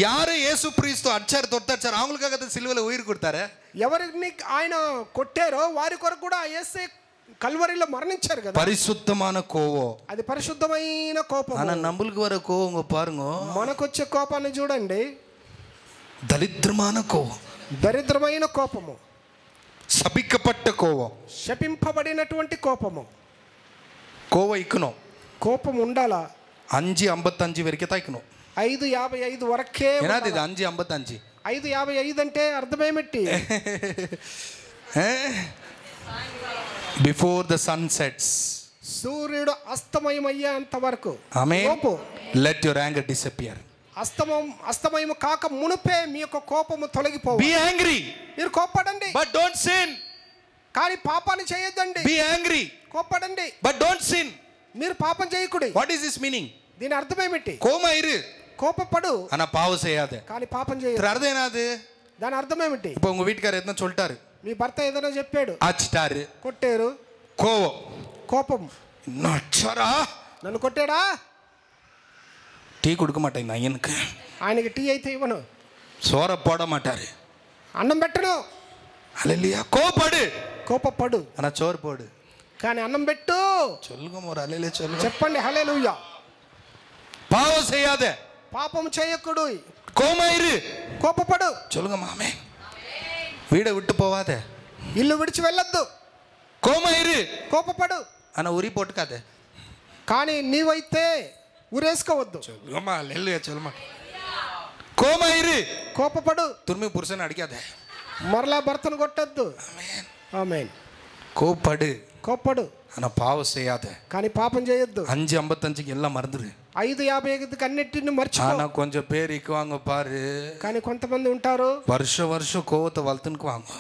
ಯಾರು ಯೇಸು ಕ್ರಿಸ್ತು ಅಚ್ಚಾರ ತೊತ್ತಾಚಾರ ಅವங்களுக்காக ಸಿಲ್ವಲ್ಲಿ ಉಯಿರು ಕೊಡ್ತಾರೆ. ఎవరిని ఆయన కొట్టారో వారి కొరకు కూడా యేసే కల్వరిలో మరణించారు కదా. పరిశుద్ధమైన కోపం. అది పరిశుద్ధమైన కోపం. ఆనా நம்மளுக்கு வர கோவங்க பாருங்க. మనకొచ్చే కోపాన్ని చూడండి. దరిద్రమైన కోపం. దరిద్రమైన కోపము. శపిக்கப்பட்ட కోపం. శపింపబడినటువంటి కోపము. కోపం ఇక్కను. కోపం ఉండాలా. 5:55 వరకే తాకిను. 5:55 వరకే. ఏనాది 5:55? 5:55 అంటే అర్థమేమిటి? Before the sun sets. సూర్యుడు అస్తమయమయ్యేంత వరకు. Amen. Let your anger disappear. అస్తమయం కాక మునుపే మీ యొక్క కోపము తొలగిపోవు. Be angry. మీరు కోపపడండి. But don't sin. కానీ పాపాన్ని చేయొద్దండి. Be angry. కోపపడండి. But don't sin. మీరు పాపం చేయకుడి. What is this meaning? దీని అర్థమేమిటి? కోమ ఇరు. కోపపడు. ஆனா பாவம் செய்யாத. కానీ పాపం చేయదు. అర్థం ఏనాది? దాని అర్థమేమిటి? இப்போ உங்க வீட்டுக்காரர் எதனா சொல்லிட்டாரு. మీ భర్త ఏదైనా చెప్పాడు. అచ్చిటారు. కొట్టారు. కోపం. కోపం. నచ్చరా? నన్ను కొట్టాడా? టీ கொடுக்க மாட்டேங்க అయ్యனுக்கு. ఆయనకి టీ అయితే ఇవ్వను. సోర పోడ మాటారు. అన్నం పెట్టను. హల్లెలూయా. కోపడు. కోపపడు. అన్న చోరు పోడు. కానీ అన్నం పెట్టు. చొల్లుగా మోర హల్లెలూయా చొల్లుగా. చెప్పండి హల్లెలూయా. పాపం செய்யாத. పాపం చేయకుడు. కోమ ఇరు. కోపపడు. చొల్లుగా మామే. వీడ విట్టు పోవాద. ఇల్లు విడిచి వెళ్ళొద్దు. కోమ ఇరు. కోపపడు. అన్న ఉరి పొట్టుకాదే. కానీ నీవైతే ఉరేసుకోవద్దు. చొల్లుగా మా హల్లెలూయా చొల్లుమా. కోమ ఇరు. కోపపడు. తుర్మి పురుషని అడిగాదే. మరలా భర్తను కొట్టొద్దు. ఆమేన్. ఆమేన్. கோப்படு. కోపడు. ஆனா பாவம் செய்யாத. కానీ పాపం చేయొద్దు. 5:55க்கு எல்லாம் மறந்துரு. 5:55కి అన్నిటిని మర్చిపో. ஆனா கொஞ்சம் பேர் இக்குவாங்க பாரு. కానీ కొంతమంది ఉంటారు வருஷம் கோவத்தை வளர்த்துக்குவாங்க.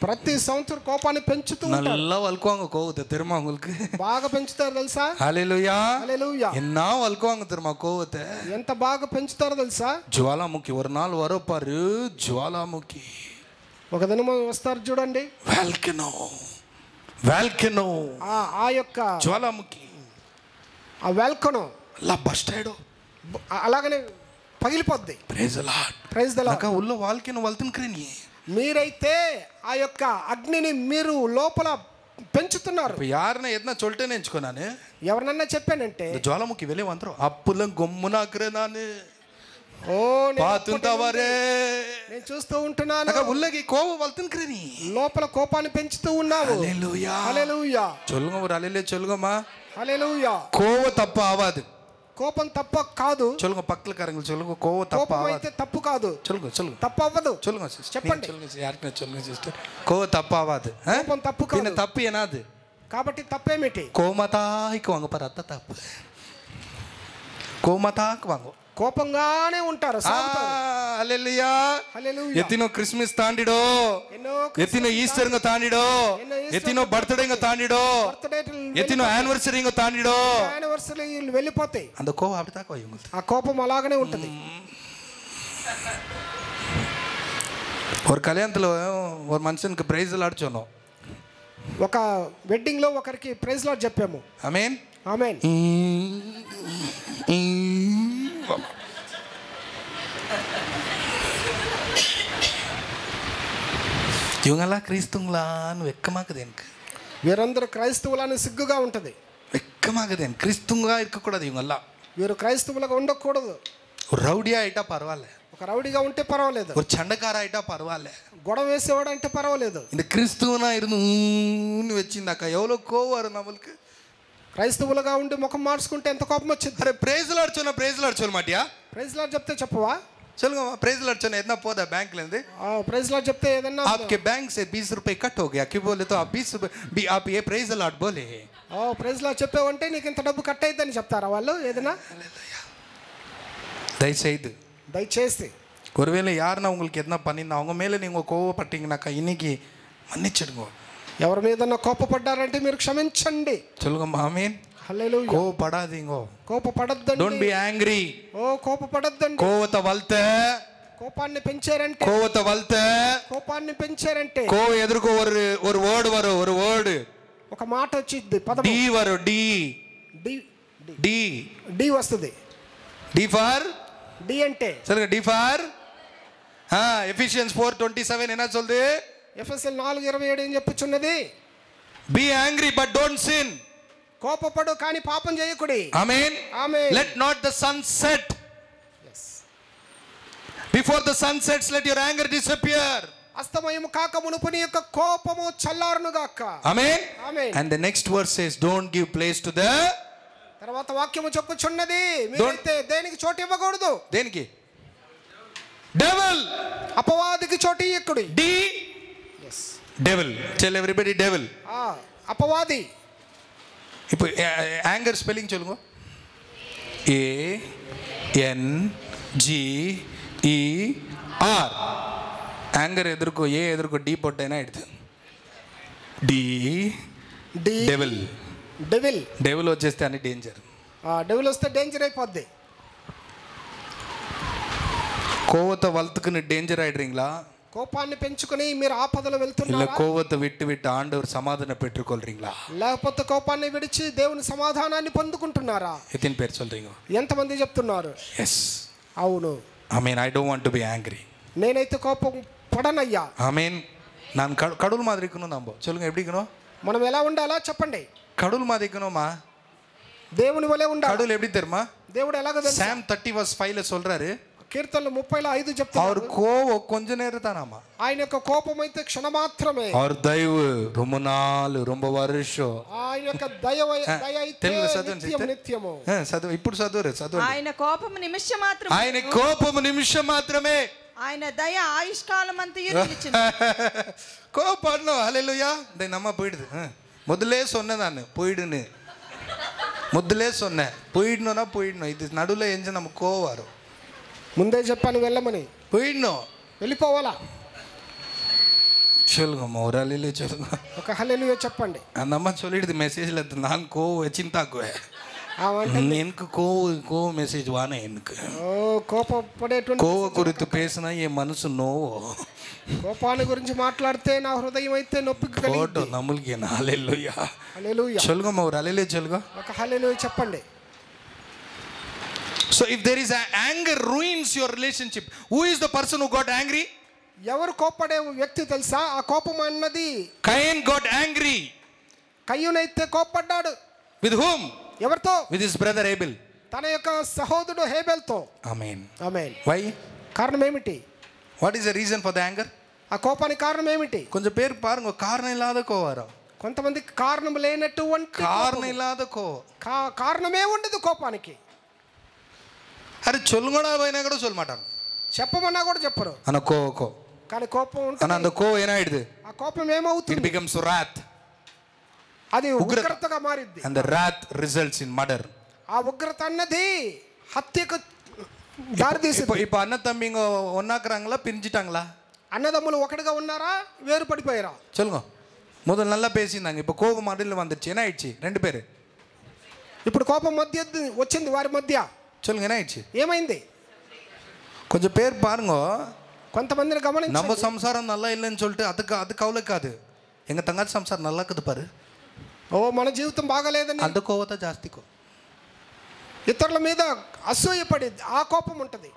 ప్రతి సంవత్సరం కోపాన్ని పెంచుతూ ఉంటారు. நல்லா வளர்க்குவாங்க கோவத்தை தெரியுமா உங்களுக்கு? బాగా పెంచుతారు తెలుసా? హల్లెలూయా. హల్లెలూయా. என்ன வளர்க்குவாங்க தெரியுமா கோவத்தை? ఎంత బాగా పెంచుతారో తెలుసా? జ్వాలాముఖి ஒரு நாள் வர பாரு. జ్వాలాముఖి ఒక దినం వస్తారు చూడండి. వాల్కనో ఆ యొక్క జ్వాలాముఖి ఆ వాల్కనో అలా బస్ట్ అయ్యాడు. అలాగనే పగిలిపోద్ది. Praise the Lord. Praise the Lord. నాకు ఉల్ల వాల్కనో వల్తన్క్రేని. మీరైతే ఆ యొక్క అగ్నిని మీరు లోపల పెంచుతున్నారు. ఇప్పుడు యారన్నా ఏదన్నా சொல்லிட்டே ఎంచుకున్నాను. ఎవరన్నా చెప్పానంటే జ్వాలాముఖి వెళ్ళే వంతరు అప్పులం గొమ్మునాకరే నాను. ఓ పాతుంతావరే. నేను చూస్తూ ఉంటున్నాను. నాకు ఉల్లకి కోపం వల్తన్క్రేని. లోపల కోపాన్ని పెంచుతూ ఉన్నావు. హల్లెలూయా. హల్లెలూయా. சொல்லுங்க ஒரு ஹல்லேலூயா சொல்லுங்கம்மா. హల్లెలూయా. కోవ తప్ప ఆవాదు. కోపం తప్ప కాదు. சொல்லுங்க பக்கல காரங்க சொல்லுங்க கோவம் தப்பு కోపం ஆகாது. అయితే తప్పు కాదు. சொல்லுங்க சொல்லுங்க తప్పు అవ్వదు. சொல்லுங்க சிஸ்டர் చెప్పండి. சொல்லுங்க யாருக்கு சொல்லுங்க சிஸ்டர் கோவம் தப்பு ஆகாது. కోపం తప్పు பின்ன కాదు. தப்பு என்னது? కాబట్టి తప్పేమిటి? கோமதாய்க்கு வாங்க பாரு அத்த தப்பு. கோமதாக்கு வாங்க. కోపంగానే ఉంటారు. హల్లెలూయా. హల్లెలూయా. ఎత్తినో క్రిస్మస్ తాండిడో, ఎత్తినో ఈస్టర్ తాండిడో, ఎత్తినో బర్త్డే తాండిడో, ఎత్తినో యానివర్సరీ తాండిడో, యానివర్సరీలు వెళ్ళిపోతాయి. அந்த கோவம் அப்படிதான் கோயும். ఆ కోపం అలాగనే ఉంటుంది. ஒரு கல்யாணத்துல ஒரு மனுஷனுக்கு பிரைஸ் లాడ్ சொன்னோம். ఒక వెడ్డింగ్ లో ఒకరికి ప్రైజ్ లాడ్ చెప్పాము. ఆమేన్ ఆమేన్. இவங்கெல்லாம் கிறிஸ்துங்களான்னு வெக்கமாக்குது எனக்கு. వీరందరూ క్రైస్తవులని సిగ్గుగా ఉంటుంది. வெக்கமாக்குது எனக்கு. கிறிஸ்துவங்களா இருக்கக்கூடாது இவங்கெல்லாம். వీరు క్రైస్తవులుగా ఉండకూడదు. ஒரு ரவுடியா ஆயிட்டா பரவாயில்ல, ఒక రౌడీగా ఉంటే పర్వాలేదు, ஒரு சண்டைக்கார ஆயிட்டா பரவாயில்ல, గొడవ వేసేవాడు అంటే పర్వాలేదు. இந்த கிறிஸ்துவனா இருந்து வச்சிருந்தாக்கா எவ்வளோ கோவம் வரும் நம்மளுக்கு. క్రైస్తవులుగా ఉండి ముఖం మార్చుకుంటే ఎంత కోపం వచ్చింది. అరే ప్రైజ్ లార్డ్ சொன்னா ప్రైజ్ లార్డ్ சொல்ல மாட்டியா? ప్రైజ్ లాడ్ చెప్తే చెప్పవా? சொல்லுங்க ప్రైజ్ లార్డ్ சொன்னா ఎదనా పోదా బ్యాంక్ లేంది? ప్రైజ్ లాడ్ చెప్తే ఏదన్నా आपके बैंक से 20 रुपए कट हो गया, क्यों बोले तो आप 20 रुपए आप ये ప్రైజ్ లార్డ్ बोले. ప్రైజ్ లాడ్ చెప్పావంటే నీకు ఇంత డబ్బు కట్ అయిద్దని చెప్తారా వాళ్ళు? ఏదైనా దయచేసి ஒருவேளை யாருன்னா உங்களுக்கு எதனா பண்ணியிருந்தா அவங்க மேலே நீங்கள் கோவப்பட்டீங்கன்னாக்கா இன்னைக்கு மன்னிச்சிடுங்க. ఎవరి మీదన్నా కోపపడ్డారంటే మీరు క్షమించండి. சொல்லுங்க ஆமென். హల్లెలూయా. கோவப்படாதீங்க. కోపపడొద్దండి. Don't be angry. కోపపడొద్దండి. కోవత వల్తే కోపాన్ని పెంచారంటే కోవత వల్తే కోపాన్ని పెంచారంటే కోవ ఎదురుకో ஒரு వర్డ్ వరు ஒரு వర్డ్ ఒక మాట వచ్చింది. పదం డి వరు డి డి డి డి వస్తుంది. డి ఫర్ డి అంటే சொல்லுங்க డి ఫర్ ఎఫిషియన్స్ 4:27 என்ன சொல்லுது? ఎఫెసీయులు 4:27 ఏం చెప్పుచున్నది? Be angry but don't sin. కోపపడు కానీ పాపం చేయకుడి. Amen. Amen. Let not the sun set before the sun sets let your anger disappear. అస్తమయము కాక మునుపు నీ యొక్క కోపము చల్లారును గాక. Amen. Amen. And the next verse says don't give place to the. తర్వాత వాక్యము చెప్పుచున్నది మీరైతే దేనికి చోటు ఇవ్వకూడదు. దేనికి? డెవిల్. అపవాదికి చోటు ఇయ్యకుడి. The devil. Tell everybody devil. అపవాది. இப்போ ஆங்கர் ஸ்பெல்லிங் சொல்லுங்க. ANGER. ஆங்கர் எதிர்க்கோ ஏ எதிர்க்கோ டி போட்டேன்னா எடுத்து డి డెవిల్. డెవిల్. డెవిల్ వచ్చేస్తే అన్ని డేంజర్. డెవిల్ వస్తే డేంజర్ అయిపోద్ది. கோவத்தை வளர்த்துக்குன்னு டேஞ்சர் ஆயிடுறீங்களா? కోపాన్ని పెంచుకొని మీరు ఆపదలో இல்ல వెళ్తున్నారా? கோவத்தை விட்டு விட்டு ஆண்டவர் சமாதானம் பெற்றுக்கொள்றீங்களா? లేకపోతే కోపాన్ని విడిచి దేవుని సమాధానాన్ని పొందుకుంటున్నారా? எத்தனை பேர் சொல்றீங்க? ఎంతమంది చెప్తున్నారు? எஸ். అవును. ஆமென். I don't want to be angry. నేనైతే కోపం పడనయ్యా. ஆமென். நான் கடவுள் மாதிரி இருக்கணும். நம்ப சொல்லுங்க எப்படி இருக்கணும்? మనం ఎలా ఉండాలా చెప్పండి. கடவுள் மாதிரி இருக்கணுமா? దేవుని వలే ఉండాలి. கடவுள் எப்படி தெரியுமா? దేవుడు ఎలాగో తెలుసా? Psalm 30:5 சொல்றாரு. కీర్తనలు 30:5 చెప్తారు. அவர் கோவம் கொஞ்ச நேரம் தானாமா. ఆయన యొక్క కోపం అయితే క్షణ మాత్రమే. அவர் தயவு ரொம்ப நாள் ரொம்ப வருஷம். ఆయన యొక్క దయ అయితే నిత్యము. చదువు ఇప్పుడు చదువు. ఆయన కోపము నిమిషం మాత్రమే. ఆయన కోపము నిమిషం మాత్రమే. ఆయన దయ ఆయుష్కాలం అంతయు నిలిచును. கோபப்படணும். ஹல்லேலூயா. இந்த நம்ம போயிடுது. முதல்லே சொன்னேன் நான் போயிடுன்னு. முதல்லே சொன்னேன் போயிடணும்னா போயிடணும். இது நடுவில் எஞ்ச நமக்கு கோவம் வரும். ముందే చెప్పాను వెళ్ళమని. போயிடணும். వెళ్ళిపోవాలా? சொல்லுங்கம்மா ஒரு அலையிலே சொல்லுங்க. ఒక హల్లెలూయా చెప్పండి. அந்த அம்மா சொல்லிடுது மெசேஜில் நான் கோவம் சிந்தாக்குவேன். எனக்கு கோவ மெசேஜ் வானே எனக்கு. కోవ గురించి పేసినా ఏ మనసు నోవో. కోపాన్ని గురించి మాట్లాడితే నా హృదయం అయితే నొప్పికి కలిగిద్ది. నమ్ములకి హల్లెలూయా. హల్లెలూయా. சொல்லுங்கம்மா ஒரு அலையிலே சொல்லுங்க. ఒక హల్లెలూయా చెప్పండి. So if there is anger ruins your relationship. Who is the person who got angry? ఎవరు కోపడే వ్యక్తి తెలుసా? ఆ కోపం అన్నది Cain got angry. కయ్యూనైతే కోపడ్డాడు. With whom? ఎవరితో? With his brother Abel. తన యొక్క సహోదరుడు హేబెల్తో. Amen. Amen. Why? కారణం ఏమిటి? What is the reason for the anger? ఆ కోపానికి కారణం ఏమిటి? కొంచెం పేరు పారుంగ కారణం ఇల్లాద కోవరం. కొంతమందికి కారణం లేనటువంటి కారణం ఇల్లాద కోవ. కారణమే ఉండదు కోపానికి. అరే చొల్లుగొడా పోయినా కూడా சொல்ல மாட்டாங்க. చెప్పమన్నా కూడా చెప్పరు. ஆனா கோவம் కానీ కోపం ஆனா ఉంటుంది. அந்த கோவம் என்ன ஆயிடுது? ఆ కోపం ఏమవుతుంది? It becomes wrath. అది ఉగ్రతగా మారిద్ది. And the wrath results in murder. ఆ ఉగ్రత అన్నది హత్యకు దారి తీస్తుంది. இப்போ அண்ணன் தம்பிங்க ஒன்னாக்குறாங்களா பிரிஞ்சிட்டாங்களா? అన్నదమ్ములు ఒకటిగా ఉన్నారా, వేరు పడిపోయారా? சொல்லுங்க. முதல்ல நல்லா பேசியிருந்தாங்க, இப்போ கோபம் மடியில் வந்துருச்சு. என்ன ஆயிடுச்சு? 2 பேர். ఇప్పుడు కోపం మధ్య వచ్చింది వారి మధ్య. சொல்லுங்க, என்ன ஆயிடுச்சு? ఏమైంది? கொஞ்சம் பேர் பாருங்க, కొంతమందిని గమనించండి. நம்ம சம்சாரம் நல்லா இல்லைன்னு சொல்லிட்டு அது கவலைக்காது. எங்க தங்கச்சி சம்சாரம் நல்லா இருக்குது பாரு, ఓ మన జీవితం బాగలేదని அந்த கோவத்தை ஜாஸ்திக்கோ. ఇతరుల మీద అసూయపడి ఆ కోపం ఉంటుంది.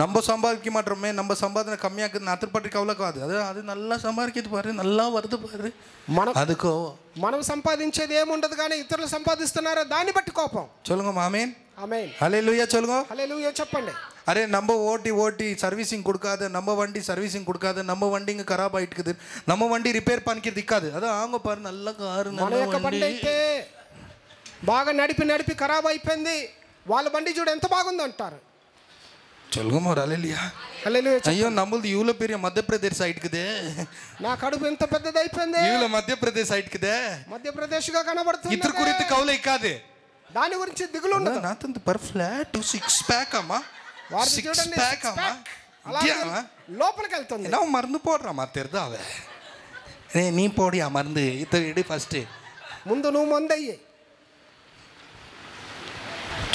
நம்ம சம்பாதிக்க மாட்டோமே, நம்ம சம்பாதனை கம்மியாக்குது, அதை பற்றி கவலைக்காது. அது நல்லா சம்பாதிக்குது பாரு, நல்லா வருது பாரு, அது கோவம். మనం సంపాదించేది ఏముండదు కానీ ఇతరులు సంపాదిస్తున్నారో దాన్ని బట్టి కోపం. சொல்லுங்க ஆமென். ఆమేన్. ஹல்லேலூயா சொல்லுங்க. హల్లెలూయా చెప్పండి. அரே நம்ம ஓட்டி சர்வீசிங் கொடுக்காது, நம்ம வண்டி சர்வீசிங் கொடுக்காது, நம்ம வண்டிங்க கராப் ஆயிட்டுக்குது, நம்ம வண்டி ரிப்பேர் பண்ணிக்கிறது இருக்காது. அதான் அவங்க பாரு நல்ல காரு, మన యొక్క బండి అయితే బాగా నడిపి ఖరాబ్ అయిపోయింది, వాళ్ళ బండి చూడు ఎంత బాగుందో అంటారు. சொல்லுங்க ஒரு ஹல்லேலூயா. హల్లెలూయా. ஐயோ நம்மளது இவ்வளோ பெரிய மத்திய பிரதேஷ் ஆயிட்டுக்குது, నా కడుపు ఎంత పెద్దది అయిపోయింది, இவ்வளோ மத்திய பிரதேஷ் ஆயிட்டுக்குது, మధ్యప్రదేశ్ గా కనబడుతుంది. ఇతర குறித்து కవల ఇక్కాదు, దాని గురించి దిగులు ఉండదు. నాతంత పర్ ఫ్లాట్ 6 ప్యాక్ అమ్మా, వారిని 6 చూడండి, ప్యాక్ అమ్మా, అలాగే లోపలికి వెళ్తుంది. என்ன மருந்து போடுறாமா தெரிதா? அவ நீ போடியா மருந்து, இத்த இடி ஃபர்ஸ்ட் ముందు నువ్వు మందయ్యి.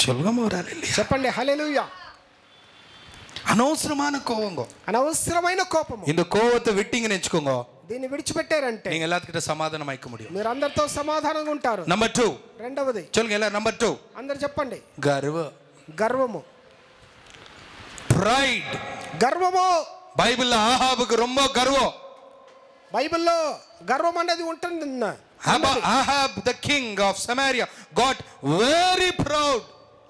சொல்லுங்க ஒரு ஹல்லேலூயா చెప్పండి హల్లెలూయా. అనవసరమైన కోపంగో, అనవసరమైన కోపము. இந்த கோவத்தை விட்டீங்கன்னு வெச்சுக்கோங்க, దీన్ని విడిచిపెట్టారంటే நீங்க எல்லாத்துக்கிட்ட சமாதானம் ஆயிக்க முடியும். మీరు అందరితో సమాధానంగా ఉంటారు. நம்பர் 2 రెండవది சொல்லுங்க எல்லாரும். நம்பர் 2 అందరు చెప్పండి. గర్వము. ప్రైడ్. గర్వము. బైబిల్లో ఆహాబుకు ரொம்ப గర్వం. బైబిల్లో గర్వం అనేది ఉంటుంది. Ahab the king of Samaria got very proud.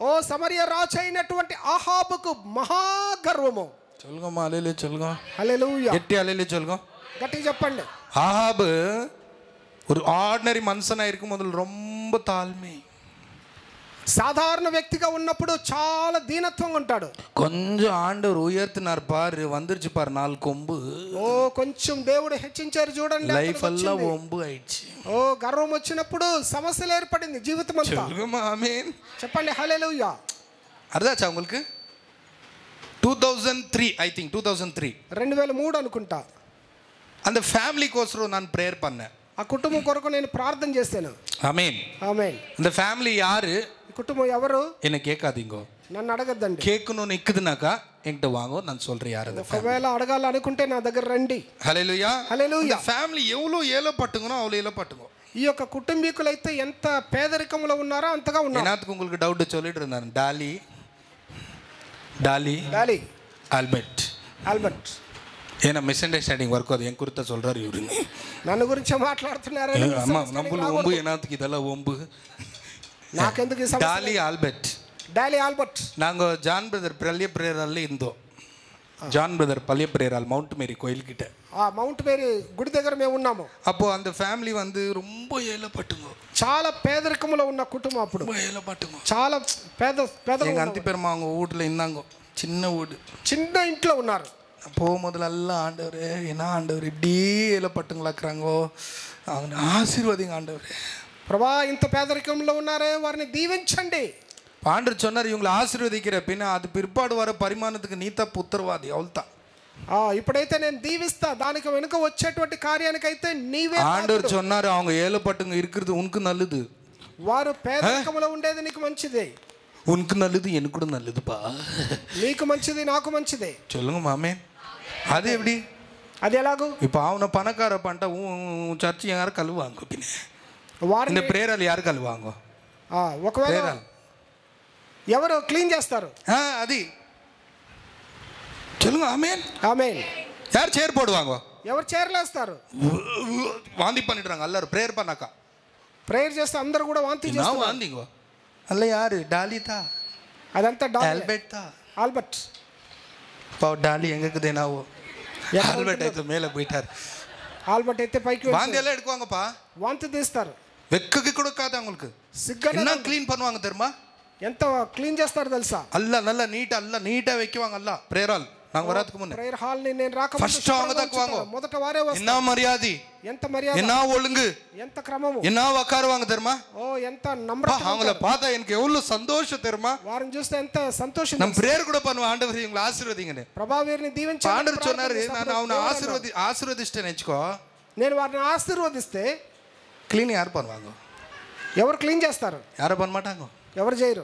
Oh Samaria రాజు అయినటువంటి ఆహాబుకు మహా గర్వము. சொல்லுங்க ஹல்லேலூயா சொல்லுங்க. హల్లెలూయా. గట్టి హల్లేలూయా சொல்லுங்க. గట్టిగా చెప్పండి. ஆஹாபு ஒரு ஆர்டினரி மனுஷனா இருக்கும் முதல்ல ரொம்ப தாழ்மை, సాధారణ వ్యక్తిగా ఉన్నప్పుడు చాలా దీనత్వంగా ఉంటాడు. కొంచెం ఆండவர் ఉయర్తినారు పారు, వందిరుச்சு பாரு 4 கொம்பு. ఓ కొంచెం దేవుడు హెచ్చించారు చూడండి. లైఫ్ అల్లా ఒంబు అయిచి. ఓ గర్వం వచ్చినప్పుడు సమస్యలు ఏర్పడింది జీవితం అంతా. ఆమేన్ చెప్పండి హల్లెలూయా. అర్థాచా உங்களுக்கு? 2003 ఐ థింక్ 2003 అనుకుంటా. அந்த ஃபேமிலி கோசரம் நான் ப்ரேயர் பண்ணேன். ఆ కుటుంబం కొరకు నేను ప్రార్థన చేశాను. ఆమేన్. ఆమేన్. இந்த ஃபேமிலி யாரு? ఈ కుటుంబం ఎవరు? என்ன கேட்காதீங்க, నన్ను అడగద్దండి. கேட்கணும்னு நிக்குதுனாக்கா என்கிட்ட வாங்க, நான் சொல்றேன் யார் அந்த ஃபேமிலி. ఒకవేళ అడగాలనుకుంటే నా దగ్గర రండి. హల్లెలూయా. హల్లెలూయా. ఫ్యామిలీ ఎவ்வளோ ఏలపట్టుங்கనో అவ்வளோ ఏలపట్టుங்க. ఈ యొక్క కుటుంబీకులైతే ఎంత పేదరికంలో ఉన్నారో అంతగా ఉన్నారు. என்னத்துக்கு உங்களுக்கு டவுட் சொல்லிட்டு இருந்தாரு. டாலி ஆல்பர்ட் ஏன்னா மிஸ் அண்டர்ஸ்டாண்டிங் ஒர்க் அது என் குறித்த சொல்றாரு இவரு. నన్ను గురించి మాట్లాడుతున్నారు. అమ్మ நம்மள ఒంబు என்னத்துக்கு இதெல்லாம் ఒంబు నాకెందుకు ఈ సమస్య? డాలీ ఆల్బర్ట్ நாங்க ஜான் பிரதர் பழைய பிரேயரால இருந்தோம். ஜான் பிரதர் பழைய பிரேயரால் மவுண்ட் மேரி கோயில் கிட்ட. ఆ మౌంట్ మేరీ గుడి దగ్గర మేము ఉన్నాము. அப்போ அந்த ஃபேமிலி வந்து ரொம்ப ஏலப்பட்டுங்க, చాలా పేదరికంలో ఉన్న కుటుంబం. అప్పుడు ரொம்ப ஏலப்பட்டுங்க, చాలా పేద எங்க அந்தி பெருமா அவங்க வீட்டுல இருந்தாங்க, சின்ன வீடு, చిన్న ఇంట్లో ఉన్నారు. போகும்போதுல எல்லாம் ஆண்டவரே என்ன ஆண்டவர் இப்படி ஏலப்பட்டுங்களாக்குறாங்கோ, அவங்க ஆசீர்வதிங்க ஆண்டவரே. ప్రభా ఇంత పేదరికంలో ఉన్నారే వారిని దీవించండి. ஆண்டவர் சொன்னார் இவங்களை ஆசீர்வதிக்கிற பின்ன அது பிற்பாடு வர பரிமாணத்துக்கு நீ தப்பு உத்தரவாதி அவள்தான். ఇప్పుడైతే నేను దీవిస్తా, దానికి వెనుక వచ్చేటువంటి కార్యానికైతే నీవే. ஆண்டவர் சொன்னாரு அவங்க ஏலப்பட்டுங்க இருக்கிறது உனக்கு நல்லது, వారు పేదరికంలో ఉండేది నీకు మంచిదే, உனக்கு நல்லது எனக்கு கூட நல்லதுப்பா, నీకు మంచిది నాకు మంచిదే. சொல்லுங்க மாமே. அது எப்படி? అది ఎలాగో? இப்போ அவனை பணக்கார பண்ணிட்டா சர்ச்சு யாரும் கழுவாங்க, பின்ன இந்த பிரேயரால் யாரு கழுவாங்க? ఒకవేళ ఎవరు క్లీన్ చేస్తారు? అది சொல்லுங்க ஆமென். ఆమేన్. யார் சேர் போடுவாங்க? ఎవరు చేర్లేస్తారు? வாந்தி பண்ணிடுறாங்க எல்லாரும் பிரேயர் பண்ணாக்கா. ప్రేయర్ చేస్తే అందరూ కూడా వాంతి చేస్తారు. வாந்திங்க அல்ல யாரு? டாலிதா, అదంతా ஆல்பர்ட் தான். ఆల్బర్ట్. டாலி எங்கக்குதே நாவோ, ஆல்பர்ட் అయితే மேலே போயிட்டார். ఆల్బర్ట్ అయితే పైకి வாந்தி எல்லாம் எடுக்குவாங்கப்பா, వాంతి తీస్తారు. வெக்கக்கு கொடுக்காது அவங்களுக்கு. என்ன க்ளீன் பண்ணுவாங்க தெரியுமா? ఎంత క్లీన్ చేస్తారు తెలుసా? அல்ல நல்ல நீட்டா வைக்குவாங்க அல்ல பிரேயர் ஹால். நாங்க வரதுக்கு முன்ன ప్రేయర్ హాల్ ని నేను రాక ఫస్ట్ அவங்க தக்குவாங்க. మొదట వారే వస్తారు. என்ன மரியாதை, ఎంత మర్యాద, என்ன ஒழுங்கு, ఎంత క్రమము, என்ன உட்காருவாங்க தெரியுமா? ఓ ఎంత నమ్రత. அவங்கள பார்த்தா எனக்கு எவ்வளவு சந்தோஷம் தெரியுமா? వారిని చూస్తే ఎంత సంతోషం. நம்ம பிரேயர் கூட பண்ணுவோம், ஆண்டவர் இவங்களை ஆசீர்வதிங்கன்னு. ప్రభా వీరిని దీవించండి. ஆண்டவர் சொன்னாரு, நான் அவனை ஆசீர்வதிச்சிட்டேன்னு வெச்சுக்கோ, నేను వారిని ఆశీర్వదిస్తే క్లీన్ யார் பண்ணுவாங்க? ఎవరు క్లీన్ చేస్తారు? யாரும் பண்ண மாட்டாங்க, ఎవరు చేయరు.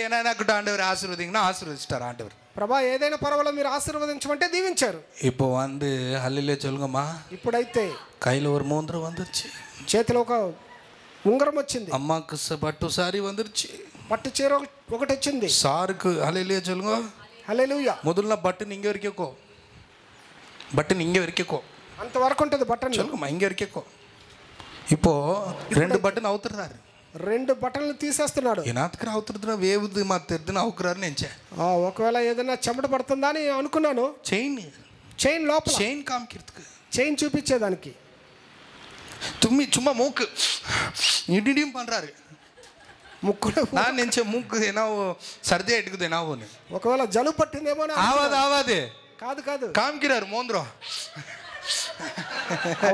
என்ன எனக்கு ஆண்டவர் ஆசீர்வதிங்கன்னா ஆசீர்வதிச்சிட்டார் ஆண்டவர். ప్రభా ఏదైనా పర్వాలేదు మీరు ఆశీర్వదించమంటే దీవించారు. இப்போ வந்து హల్లెలూయా சொல்லுங்கம்மா. ఇప్పుడైతే கையில ஒரு மோதிரம் வந்துருச்சு, చేతిలో ఒక ఉంగరం వచ్చింది, அம்மாக்கு பட்டு சாரி வந்துருச்சு, పట్టు చీర ఒకటి వచ్చింది. சாருக்கு ஹல்லேலூயா சொல்லுங்க. హల్లెలూయా. முதல்ல பட்டன் இங்க வரைக்கும், பட்டன் இங்க வரைக்கும் అంతవరకు ఉంటుంది బటన్. சொல்லுங்கம்மா, இங்க வரைக்கும். இப்போ 2 பட்டன் அவுத்துறாரு, 2 బటన్లు తీసేస్తున్నాడు. ఏనాత్కర అవుతున్నా వేవుది మా తెద్దున అవుకురారు నేను. ఒకవేళ ఏదైనా చెమట పడుతుందా అని అనుకున్నాను. చైన్ లోపల చైన్ కామికిర్తుకు, చైన్ చూపించేదానికి. தும்மி சும்மா மூக்கு இடிடியும் பண்றாரு, ముక్కులో நான் நினைச்ச மூக்கு என்ன சர்தி எடுக்குது என்ன ஒன்று, ఒకవేళ జలుబు పట్టిందేమో. ஆவாது కాదు காமிக்கிறாரு மோந்திரம்,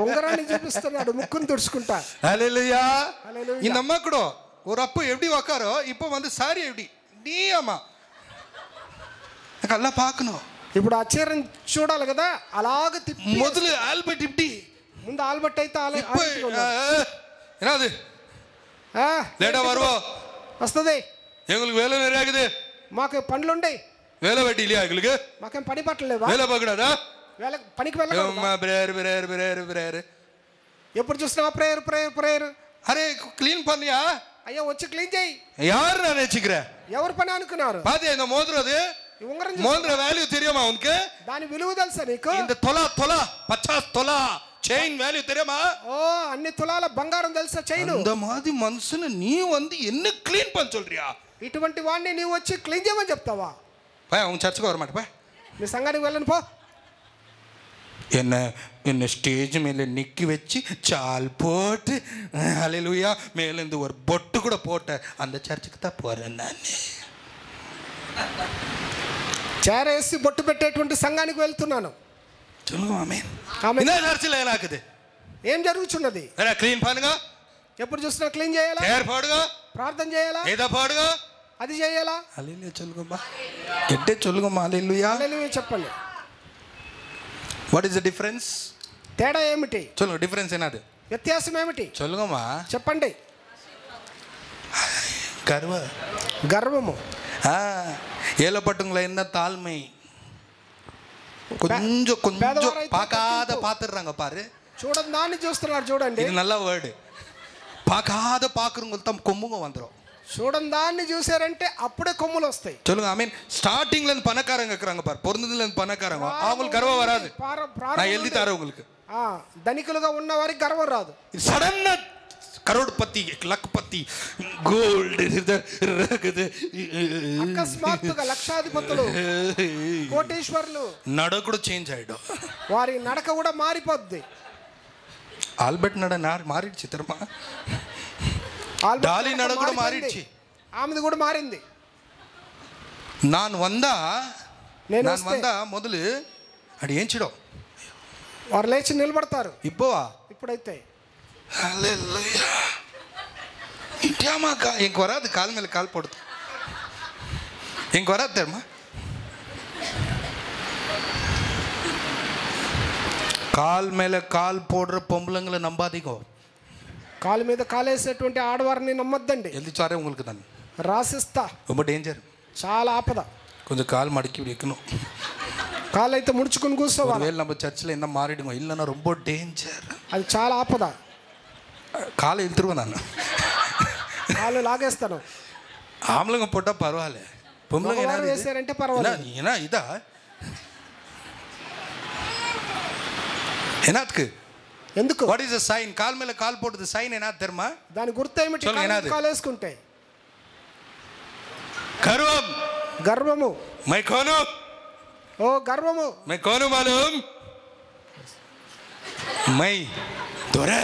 ఉంగరాన్ని చూపిస్తున్నాడు ముక్కును తుడుచుకుంటా. ஹல்லேலூயா. హల్లెలూయా. இந்த அம்மா கூட ஒரு அப்போ எப்படி உக்காரோ இப்போ வந்து சாரி எப்படி நீ அம்மா நல்லா பார்க்கணும். ఇప్పుడు ఆ చీరని చూడాలి కదా, అలాగ తిప్పి முதல்ல ஆல்பர்ட் இப்படி ముందు ఆల్బర్ట్ అయితే என்னது லேட்டா வருவோம், వస్తుంది. எங்களுக்கு வேலை நிறைய ஆகுது, మాకు పనులుండే. வேலை வெட்டி இல்லையா எங்களுக்கு? మాకేం పని పట్టలేవా? வேலை பார்க்கக்கூடாதா? పనికి వెళ్ళాలి. ఎప్పుడు చూసినా ప్రేయర్. அரே கிளீன் பண்ணியா? అయ్యా వచ్చి క్లీన్ చేయి. யாரு நான் நினைச்சுக்கிறேன், ఎవరు పని అనుకున్నారు? பாத்தியா இந்த மோதிரம், அது ఉంగరం மோதிர வேல்யூ தெரியுமா உனக்கு? దాని విలువ తెలుసా నీకు? இந்த தொலா 50 தொலா செயின் வேல்யூ தெரியுமா? ఓ అన్ని తులాల బంగారం తెలుసా చైన్? இந்த மாதிரி மனுஷனை நீ வந்து என்ன கிளீன் பண்ண சொல்றியா? ఇటువంటి వాడిని నీవు వచ్చి క్లీన్ చేయమని చెప్తావా? போய் அவங்க சர்ச்சுக்கு வர மாட்டே, నీ సంఘానికి వెళ్ళను పో. என்ன ஸ்டேஜ் மேல நிக்கி வச்சு சால் போட்டு ஹல்லேலூயா மேலேருந்து ஒரு பொட்டு கூட போட்ட அந்த சர்ச்சுக்கு தான் போறேன் நான். చేరేసి బొట్టు పెట్టేటువంటి సంఘానికి వెళ్తున్నాను. சொல்லுங்க ஆமென். இந்த சர்ச்சில் என்ன ஆகுது? ఏం జరుగుతున్నది? క్లీన్ பண்ணுங்க, ఎప్పుడు చూసినా క్లీన్ చేయాలా? சேர் போடுங்க, ప్రార్థన చేయాలా? இதை போடுங்க, అది చేయాలా? ஹல்லேலூயா சொல்லுங்கம்மா, கெட்டே சொல்லுங்கம்மா ஹல்லேலூயா. హల్లెలూయా చెప్పండి. What is the difference? తేడా ఏమిటి? சொல்லுங்க, டிஃபரன்ஸ் என்னது? వ్యత్యాసం ఏమిటి? சொல்லுங்கம்மா చెప్పండి. గర్వము. ஏலப்பட்டவங்களை என்ன தாழ்மை, கொஞ்சம் பார்க்காத பார்த்துடுறாங்க பாரு. చూడండి దాన్ని చూస్తున్నారు చూడండి. இது நல்ல வேர்டு. பார்க்காத பார்க்குறவங்களுக்கு தான் கொம்புங்க வந்துடும். చూడండి దాన్ని చూసారంటే అప్పుడే కొమ్ములు వస్తాయి. சொல்லுங்க ஆமென். ஸ்டார்டிங்ல இருந்து பணக்காரங்க இருக்கிறாங்க பாரு, பொருந்ததுல இருந்து பணக்காரங்க, அவங்களுக்கு கர்வம் வராது. நான் எழுதி தரேன் உங்களுக்கு. ధనికులుగా ఉన్న వారికి గర్వం రాదు. సడన్ కరోడ్పతి లక్పతి గోల్డ్ అకస్మాత్తుగా లక్షాధిపతులు కోటీశ్వరులు నడ కూడా చేంజ్ అయ్యాడు, వారి నడక కూడా మారిపోద్ది. ఆల్బర్ట్ నడ మారిடுச்சு தெரியுமா? டாலி நட கூட மாறிடுச்சு, ఆమెది కూడా మారింది. நான் வந்தா మొదలు అడి ఏంచిడం వారు లేచి నిలబడతారు. ఇప్పుడైతే ஹல்லேலூயா இட்டியாமாக்கா எனக்கு வராது, கால் மேல கால் போடுது, எனக்கு வராது தெரியுமா? கால் மேல கால் போடுற பொம்பளைங்களை நம்பாதீங்க, కాలు మీద కాలేసేటువంటి ఆడవారిని నమ్మొద్దండి. எழுதிச்சாரே உங்களுக்கு தான் రాసిస్తా. ரொம்ப டேஞ்சர், చాలా ఆపద. கொஞ்சம் கால் மடக்கி வைக்கணும், కాళ్ళు అయితే ముడుచుకుని కూర్చోవాలి. ஒருவேளை நம்ம சர்ச்சில் என்ன மாறிடுங்க, இல்லைன்னா ரொம்ப டேஞ்சர், అది చాలా ఆపద. காலை இழுத்துருவேன் நான், కాళ్ళు లాగేస్తాను. ஆம்பளைங்க போட்டால் பரவாயில்ல, பொம்பளைங்க என்ன వేసారంటే పర్వాలేదు. ஏன்னா இதா என்னத்துக்கு ఎందుకు? What is the sign? కాల్ మేల కాల్ పోடுது సైన్ என்ன தெரியுமா? దాని గుర్తు ఏమిటి? కాలు వేసుకుంటే గర్వం, గర్వము. मैं कौन हूं? ఓ గర్వము. मैं कौन हूं मालूम? मैं दोरा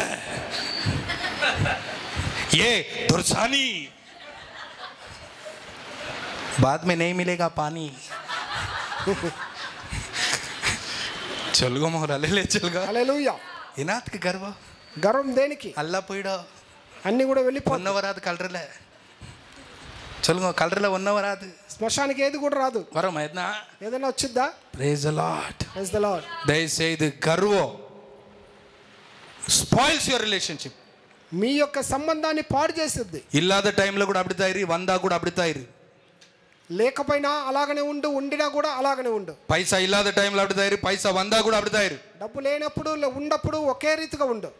ये दुर्सानी बाद में नहीं मिलेगा पानी चलगो मोर अले चलगा హల్లెలూయా. इनात गर्व గర్వం దేనికి? अल्ला पोइडो అన్ని కూడా వెళ్ళిపోతాయి. ஒன்னவராது கல்றல சொல்லுங்க கல்றல ஒன்னவராது శ్మశానికి ఏది కూడా రాదు. వరం ఏదనా ఏదైనా వచ్చిద్దా? Praise the Lord. Praise the Lord. దయచేసి గర్వం స్పాయిల్స్ యువర్ రిలేషన్షిప్. మీ యొక్క సంబంధాన్ని పాడు చేస్తుంది. ఇల్లాద టైంలో కూడా అబడితాయిరి వందా కూడా అబడితాయిరి. లేకపోయినా అలాగనే ఉండు, ఉండినా కూడా అలాగనే ఉండు. పైసా ఇల్లాద టైంలో అబడితాయిరి, పైసా వందా కూడా అబడితాయిరి. డబ్బు లేనప్పుడు ఉన్నప్పుడు ఒకే రీతిగా ఉండు.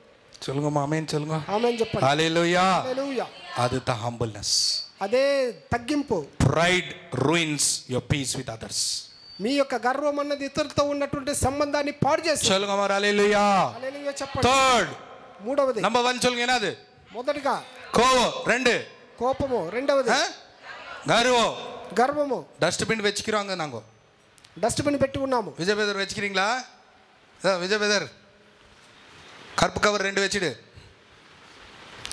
சொல்லுங்க ஆமென் சொல்லுங்க ఆమేన్ చెప్పండి. హల్లెలూయా. హల్లెలూయా. அதுதான் humbleness. అదే తగ్గింపు. Pride ruins your peace with others. మీ యొక్క గర్వం అన్నది ఇతరులతో ఉన్నటువంటి సంబంధాన్ని పాడు చేస్తుంది. சொல்லுங்க మరి హల్లెలూయా. హల్లెలూయా చెప్పండి. థర్డ్ మూడవది. నంబర్ 1 சொல்லுங்க என்னது? మొదటిగా கோவம். 2 కోపము. రెండవది கர்வம். గర్వము. டஸ்ட்பின் வெச்சிக்கிறோங்க நாங்க. డస్ట్బిన్ పెట్టి ఉన్నాము. விஜய் பிரதர் வெச்சிக்கிறீங்களா? விஜய் பிரதர் கருப்பு கவர் 2 வெச்சிடு.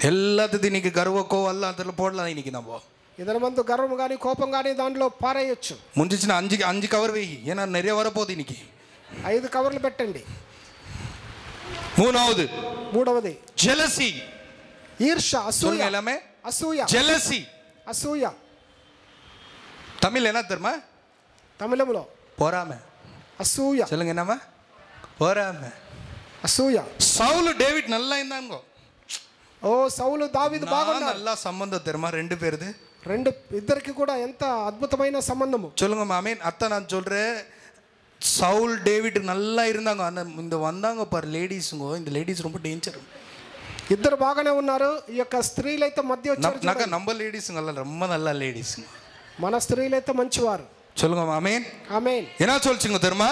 எல்லாத்துக்கும் இன்னைக்கு கர்வ கோவம் எல்லாம் அதில் போடலாம் இன்னைக்கு நம்ம. இதன் வந்து గర్వం కానీ కోపం కానీ దాంట్లో పారేయొచ్చు. ముందుచిన 5 కవర్ వేయి ఏనా நிறைய வரப்போகுது இன்னைக்கு. 5 కవర్లు పెట్టండి. మూడవది jealousy. ఈర్ష్య, అసూయ. எல்லாமே అసూయ. jealousy. అసూయ. தமிழ் என்ன தெரியுமா? తమిళంలో பொறாமை. అసూయ. சொல்லுங்க என்னமா? பொறாமை. అసూయ. సౌలు డేవిడ్ நல்லா இருந்தாங்க. ఓ సౌలు దావీదు బాగున్నారు. நல்லா சம்பந்தம் தெரியுமா 2 பேருது? ఇద్దరికి కూడా ఎంత అద్భుతమైన సంబంధము. சொல்லுங்க ஆமென். அத்தை நான் சொல்றேன் சவுல் டேவிட் நல்லா இருந்தாங்க. இந்த வந்தாங்க பாரு லேடிஸுங்க, இந்த லேடிஸ் ரொம்ப டேஞ்சர். ఇద్దరు బాగానే ఉన్నారు. ఈ యొక్క స్త్రీలైతే మధ్య వచ్చారు. నాకు நம்ம லேடிஸுங்க எல்லாம் ரொம்ப நல்ல லேடிஸுங்க. మన స్త్రీలైతే మంచివారు. சொல்லுங்க ஆமென். ఆమేన్. என்ன சொல்லுங்க தெரியுமா?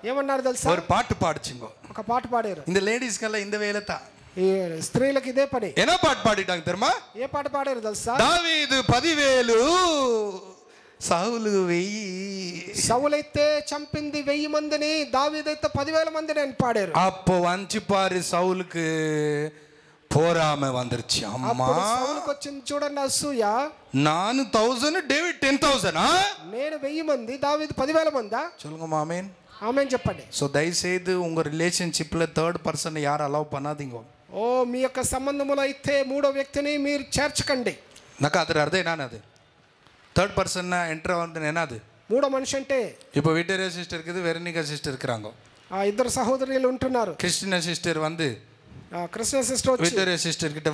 ఏమన్నారు తెలుసా? ஒரு பாட்டு பாடுச்சுங்க. ఒక పాట పాడారు. இந்த லேடிஸ்க்கெல்லாம் இந்த வேலை தான். ఈ స్త్రీలకు ఇదే పని. என்ன பாட்டு பாடிட்டாங்க தெரியுமா? ఏ పాట పాడారు తెలుసా? దావీదు 10,000 సౌలు 1000. సౌలైతే చంపింది 1000 మందిని, దావీదైతే 10,000 మందిని అని పాడారు. அப்போ వంచి పారి సౌలుకు పోరామె వందర్చి. అమ్మా సౌలుకు వచ్చింది చూడండి అసూయ. நான் 1000 డేవిడ్ 10,000. నేను 1000 మంది, దావీదు 10,000 మందా? சொல்லுங்க ஆமென். ఆమేన్ చెప్పండి. ஸோ దయచేసి உங்க ரிலேஷன்ஷிப்ல థర్డ్ పర్సన్ யார் అలౌ பண்ணாதீங்க. ఓ మీ యొక్క సంబంధములో అయితే మూడో వ్యక్తిని మీరు చేర్చకండి. నాకు అదర్ అర్థం என்னது? థర్డ్ పర్సన్ ఎంటర్ வந்து என்னது? మూడో మనిషి అంటే இப்போ விக்டோரியா சிஸ்டர் இருக்குது, வெரோனிகா சிஸ்டர் இருக்கிறாங்க. ఆ ఇద్దరు సహోదరులు ఉంటున్నారు. கிறிஸ்டினா சிஸ்டர் வந்து కృష్ణ సిస్టర్ వచ్చి விக்டோரியா சிஸ்டர் கிட்ட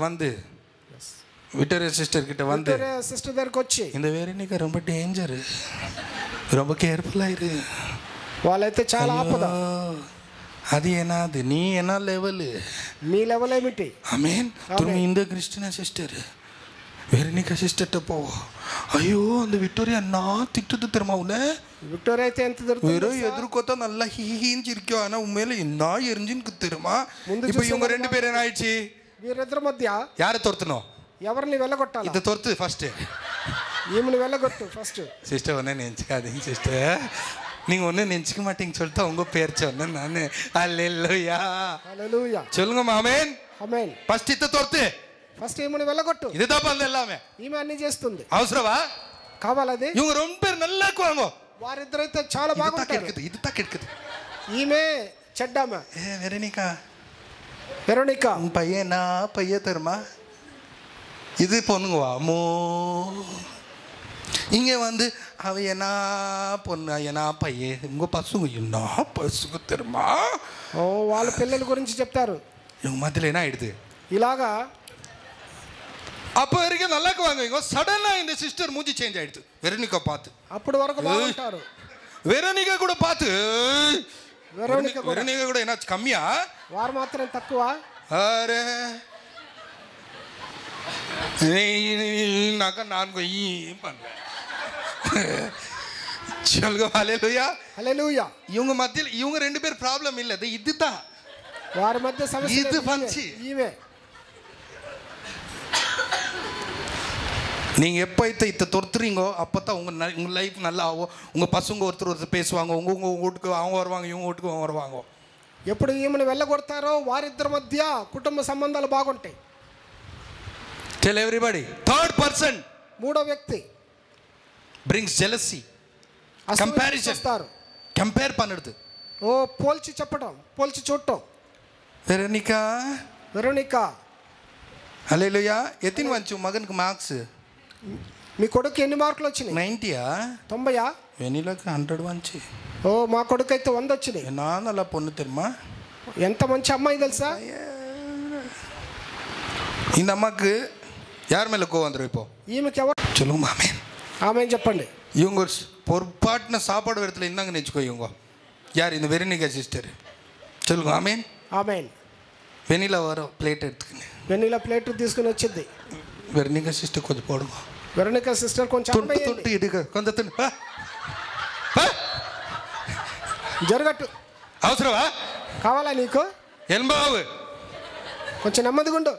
வந்து సిస్టర్ దగ్గరికి వచ్చి இந்த வெரோனிகா ரொம்ப டேஞ்சர், ரொம்ப கேர்ஃபுல்லா இரு. వాళ్ళైతే చాలా ఆపద. అది என்னது? நீ என்ன லெவல்? మీ లెవెల్ ఏమిటి? ஆமென். তুমি இந்த கிறிஸ்டினா சிஸ்டர் வெரோனிகா சிஸ்டர்ட்ட போ. ஐயோ அந்த விக்டோரியா நான் திட்டுது தெரியுமா உன்னை? విక్టోరియా అయితే ఎంత దొరుకుతుంది? வெறும் எதிர்கொத்தா நல்லா ஹீஹீன்னு சிரிக்கும். ஆனா உண்மையில என்ன எரிஞ்சுன்னு தெரியுமா? இப்போ இவங்க 2 பேர் என்ன ஆயிடுச்சு? వీరిద్దరి మధ్య யாரை துரத்தணும்? ఎవరిని వెళ్ళగొట్టాలి? இதை துரத்து ஃபர்ஸ்ட். ఈమెను వెళ్ళగొట్టు ఫస్ట్. சிஸ்டர் ஒன்னே நினைச்சுக்காதீங்க சிஸ்டர், நீங்க ஒன்னும் நினைச்சுக்க மாட்டீங்க சொல்லிட்டு உங்க பேர் சொன்னேன் நானு. அல்லேலூயா. హల్లెలూయా. சொல்லுங்க ஆமென். ఆమేన్. ஃபர்ஸ்ட் இதை துரத்து. ఫస్ట్ ఈమెను వెళ్ళగొట్టు. இதுதான் பண்ணல எல்லாமே. ఈమె అన్ని చేస్తుంది. அவசரவா? కావాలది? இவங்க ரொம்ப பேர் நல்லா இருக்குவாங்க. వారిద్దరైతే చాలా బాగుంటారు. இது தான் கெடுக்குது. ఈమె చెడ్డామ. வெரோனிகா వెరోనికా உன் பையனா பையன் தருமா? இது பொண்ணுங்க வாமோ இங்க வந்து அவ என்ன பொண்ணு என்ன பையன் உங்க பசுங்க என்ன பசுங்க தருமா? ఓ వాళ్ళ పిల్లల గురించి చెప్తారు. இவங்க மத்தியில் என்ன ஆயிடுது? ఇలాగా அப்போ வரைக்கும் நல்லா இருக்குவாங்க. இவங்க சடனா இந்த சிஸ்டர் மூஞ்சி சேஞ்ச் ஆயிடுது. வெரோனிகா பார்த்து అప్పుడు వరకు బాగుంటారు. வெரோனிகா கூட பார்த்து వెరోనికా கூட என்ன கம்மியா? వారు మాత్రం తక్కువ. அரே நான் பண்ணுவேன். சொல்லுங்க ஹல்லேலூயா. హల్లెలూయా. இவங்க மத்தியில் இவங்க 2 பேர் ப்ராப்ளம் இல்ல, இதுதான் వారి మధ్య సమస్య ఇది పంచి. ఈమె. நீங்க எப்போ இதை துரத்துறீங்கோ அப்பதான் உங்க லைஃப் நல்லா ஆகும். உங்க பசங்க ஒருத்தர் பேசுவாங்க, உங்க வீட்டுக்கு அவங்க வருவாங்க, இவங்க வீட்டுக்கு அவங்க வருவாங்க. ఎప్పుడు ఈమెను వెళ్ళగొడతారో వారిద్దరి మధ్య కుటుంబ సంబంధాలు బాగుంటాయి. Tell everybody. Third person. మూడో వ్యక్తి. brings jealousy. అసూయ Comparison. చేస్తారు. Compare பண்ணுறது. ఓ పోల్చి చెప్పడం, పోల్చి చూడటం. వెరోనికా హల్లెలూయా. ఎత్తిన వంచు మగనికి మార్క్స్ మీ కొడుకు ఎన్ని మార్కులు వచ్చినాయి? 90యా 90యా? వెనిలకు 100 వంచి. ఓ మా కొడుకు అయితే 100 వచ్చినాయి. நான் நல்லா பொண்ணு தெரியுமா? ఎంత మంచి అమ్మాయి తెలుసా? இந்த அம்மாக்கு யார் மேலே கோவம் வந்துடும் இப்போ? ఈమెకి ఎవరు? சொல்லுங்க மாமே. ఆమె చెప్పండి. இவங்க பொறுப்பாட்டின சாப்பாடு இடத்துல இருந்தாங்க நினச்சிக்கோ. இவங்க யார்? இந்த வெரினிகா சிஸ்டர். சொல்லுங்க ஆமேன். ఆమేన్. வெனிலா வரும் ప్లేట్ எடுத்துக்கின்னு. వెన్నీల ప్లేట్ తీసుకుని వచ్చింది. వెరినికా సిస్టర్ కొంచెం పోడుగా. వెరోనికా సిస్టర్ కొంచెం தொட்டு எடுக்க కొంచెం తిను. జరగట్టు. అవసరమా? కావాలా నీకు? எல்பாவு కొంచెం నెమ్మదిగా ఉండు.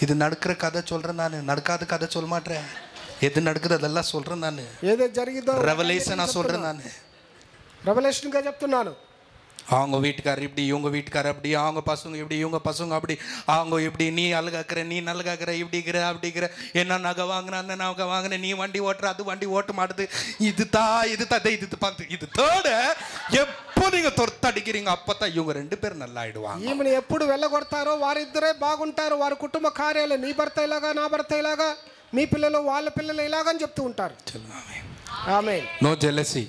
இது நடக்கிற கதை சொல்கிறேன் நான், நடக்காத கதை சொல்ல மாட்டேன். எது நடக்குது அதெல்லாம் சொல்கிறேன் நான். ఏదో జరిగిదో ரெவலேஷனாக சொல்கிறேன் நான். రెవల్యూషన్గా చెప్తున్నాను. அவங்க வீட்டுக்காரர் இப்படி, இவங்க வீட்டுக்காரர் அப்படி, அவங்க பசங்க இப்படி, இவங்க பசங்க அப்படி, அவங்க இப்படி, நீ அழகாக்குற, நீ நல்லகாக்குற, இப்படிக்கிற அப்படிக்கிற, என்ன நகை வாங்கின, அந்த நகை வாங்கின, நீ வண்டி ஓட்டுற, அது வண்டி ஓட்ட மாட்டுது, இது பார்த்து இது தோட எப்போ நீங்கள் தொத்தடிக்கிறீங்க அப்போ தான் இவங்க 2 பேரும் நல்லா ஆயிடுவாங்க. ఈమెను ఎప్పుడు వెళ్ళగొడతారో వారిద్దరే బాగుంటారు. వారి కుటుంబ కార్యాలు నీ భర్త ఇలాగా, నా భర్త ఇలాగా, మీ పిల్లలు వాళ్ళ పిల్లలు ఇలాగని చెప్తూ ఉంటారు. ఆమేన్. No jealousy.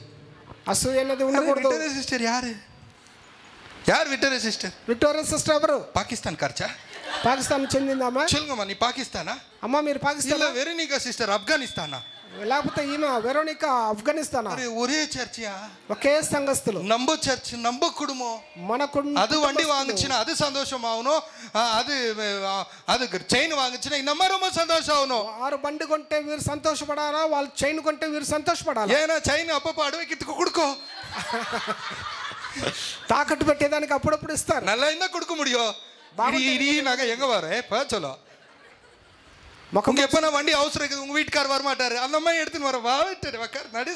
అసూయ అనేది ఉండకూడదు. సిస్టర్ யார் விக்டோரியா சிஸ்டர்? విక్టోరియా సిస్టర్ ఎవరు? పాకిస్తాన్ ఖర్చా? పాకిస్తాన్ చెందిందమ్మా. சொல்லுங்கம்மா, நீ பாகிஸ்தானா? అమ్మా మీరు పాకిస్తాన్? இல்ல வெரோனிகா சிஸ்டர் ஆப்கானிஸ்தானா? లేకపోతే ఈమె వెరోనికా ఆఫ్ఘనిస్తానా? అరే ఒరే చర్చియా, ఒకే సంఘస్థులు. நம்ம சர்ச், நம்ம குடும்பம். మన அது வண்டி வாங்குச்சுன்னா அது சந்தோஷம் ஆகணும், அது చైన్ వాంగుச்சுன்னா இந்த மாதிரி ரொம்ப சந்தோஷம் ஆகணும். వారు బండి కొంటే వీరు సంతోషపడాలా, వాళ్ళు చైన్ కొంటే వీరు సంతోషపడాలా? ஏன்னா చైన్ அப்பப்போ అడవికిத்துக்கு கொடுக்கும். తాకట్టు పెట్టేదానికి అప్పుడప్పుడు ఇస్తారు. நல்லா என்ன கொடுக்க முடியும்? இடி நாங்க எங்க வரோம் சொல்லோ. உங்க எப்ப நான் வண்டி அவசரம் இருக்குது, உங்க வீட்டுக்கார் வரமாட்டாரு, அந்த மாதிரி எடுத்துன்னு வர வாட்டாரு நடு.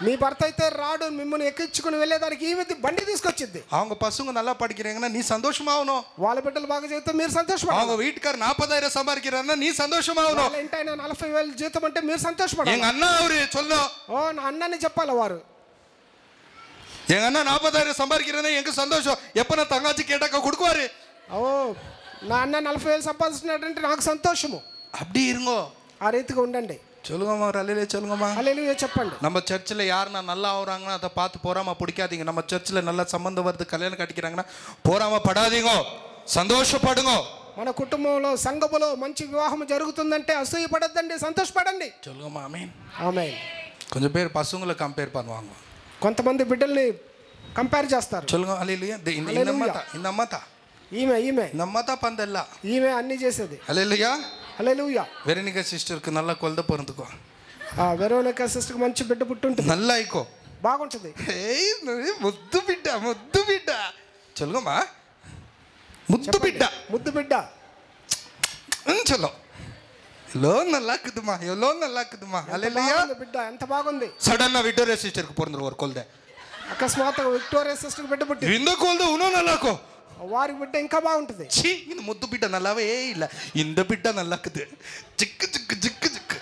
మీ భర్త అయితే రాడు, మిమ్మల్ని ఎక్కించుకుని వెళ్ళేదానికి ఈమె బండి తీసుకొచ్చింది. அவங்க பசங்க நல்லா படிக்கிறாங்கன்னா நீ சந்தோஷமாகணும். వాళ్ళ బిడ్డలు బాగా చదివితే మీరు సంతోషపడాలి. அவங்க வீட்டுக்கார் 40,000 சம்பாதிக்கிறாருன்னா நீ சந்தோஷமாகணும். వాళ్ళ ఇంటైనా 40,000 జీతం అంటే మీరు సంతోషపడాలి. எங்க அண்ணா அவரு சொல்லணும். ఓ నా అన్నని చెప్పాలి వారు. எங்க அண்ணா 40,000 சம்பாதிக்கிறதா எங்க சந்தோஷம். எப்ப நான் தங்காச்சி கேட்டாக்க கொடுக்குவாரு. ఓ నా అన్న 40,000 సంపాదిస్తున్నాడంటే నాకు సంతోషము. அப்படி இருங்கோ. ఆ రీతిగా ఉండండి. சொல்லுங்கம்மா, அல்லேலூயா சொல்லுங்கம்மா. హల్లెలూయా చెప్పండి. நம்ம சர்ச்சில் யாருன்னா நல்லா ஆகுறாங்கன்னா அதை பார்த்து போறாம பிடிக்காதீங்க. நம்ம சர்ச்சில் நல்ல சம்பந்தம் வருது, கல்யாணம் கட்டிக்கிறாங்கன்னா போறாம படாதீங்க, சந்தோஷப்படுங்க. మన కుటుంబంలో సంఘములో మంచి వివాహం జరుగుతుందంటే అసూయ పడద్దండి, సంతోషపడండి. சொல்லுங்கம்மா ஆமென். ఆమేన్. கொஞ்சம் பேர் பசங்களை கம்பேர் பண்ணுவாங்க. కొంతమంది బిడ్డల్ని కంపేర్ చేస్తారు. சொல்லுங்க அல்லேலூயா. இந்த அம்மா தான் ఈమె இந்த அம்மா தான் பந்தல்ல, ఈమె అన్ని చేసేది. அல்லேலூயா. హల్లెలూయా. வெரோனிகா சிஸ்டருக்கு நல்லா கொல்த பிறந்துக்கோ. ఆ వెరోనికా సిస్టర్కి మంచి బిడ్డ పుట్టుంటుంది. நல்லா ஆயிக்கோ, బాగుంటుంది. ముద్దు బిడ్డ, ముద్దు బిడ్డ. சொல்லுங்கம்மா, ముద్దు బిడ్డ, ముద్దు బిడ్డ. சொல்லோ. எவ்வளோ நல்லா இருக்குதுமா, எவ்வளோ நல்லா இருக்குதுமா. அல்லேலூயா. బిడ్డ ఎంత బాగుంది. சடனா விக்டோரியா சிஸ்டருக்கு பிறந்துரு ஒரு கொல்த. అకస్మాత్తుగా విక్టోరియా సిస్టర్కి బిడ్డ పుట్టింది. இந்த கொல்த இன்னும் நல்லா இருக்கும். వారి బిడ్డ ఇంకా బాగుంటుంది. ఛీ, இந்த ముద్దు బిడ్డ నల్లవే இல்ல, இந்த బిడ్డ நல்லா இருக்குது. చిక్కు చిక్కు చిక్కు చిక్కు.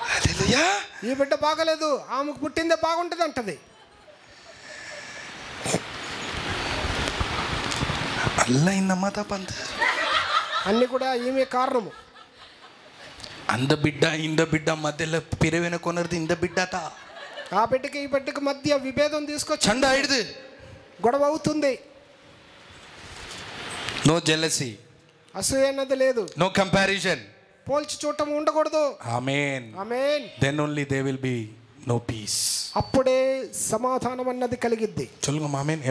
హల్లెలూయా. ఈ బిడ్డ బాగలేదు, ఆమెకు పుట్టిందే బాగుంటుంది అంటది. అల్ల இந்த அம்மா தான் பந்து. అన్ని కూడా ఈమె కారణము. அந்த బిడ్డ இந்த బిడ్డ మధ్యలో పిరవేన కొనర్ది இந்த బిడ్డ తా. ఆ బిడ్డకి ఈ బిడ్డకి మధ్య విభేదం తీసుకొచ్చి చండ ఆయిడుది, గొడవ అవుతుంది. నో జెలసీ, అసూయ అన్నది లేదు. నో కంపారిజన్, పోల్చి చూడటం ఉండకూడదు. Amen. Amen. Then only they will be no peace. అప్పుడే సమాధానం అన్నది కలిగిద్ది. சொல்லுங்க ஆமென்.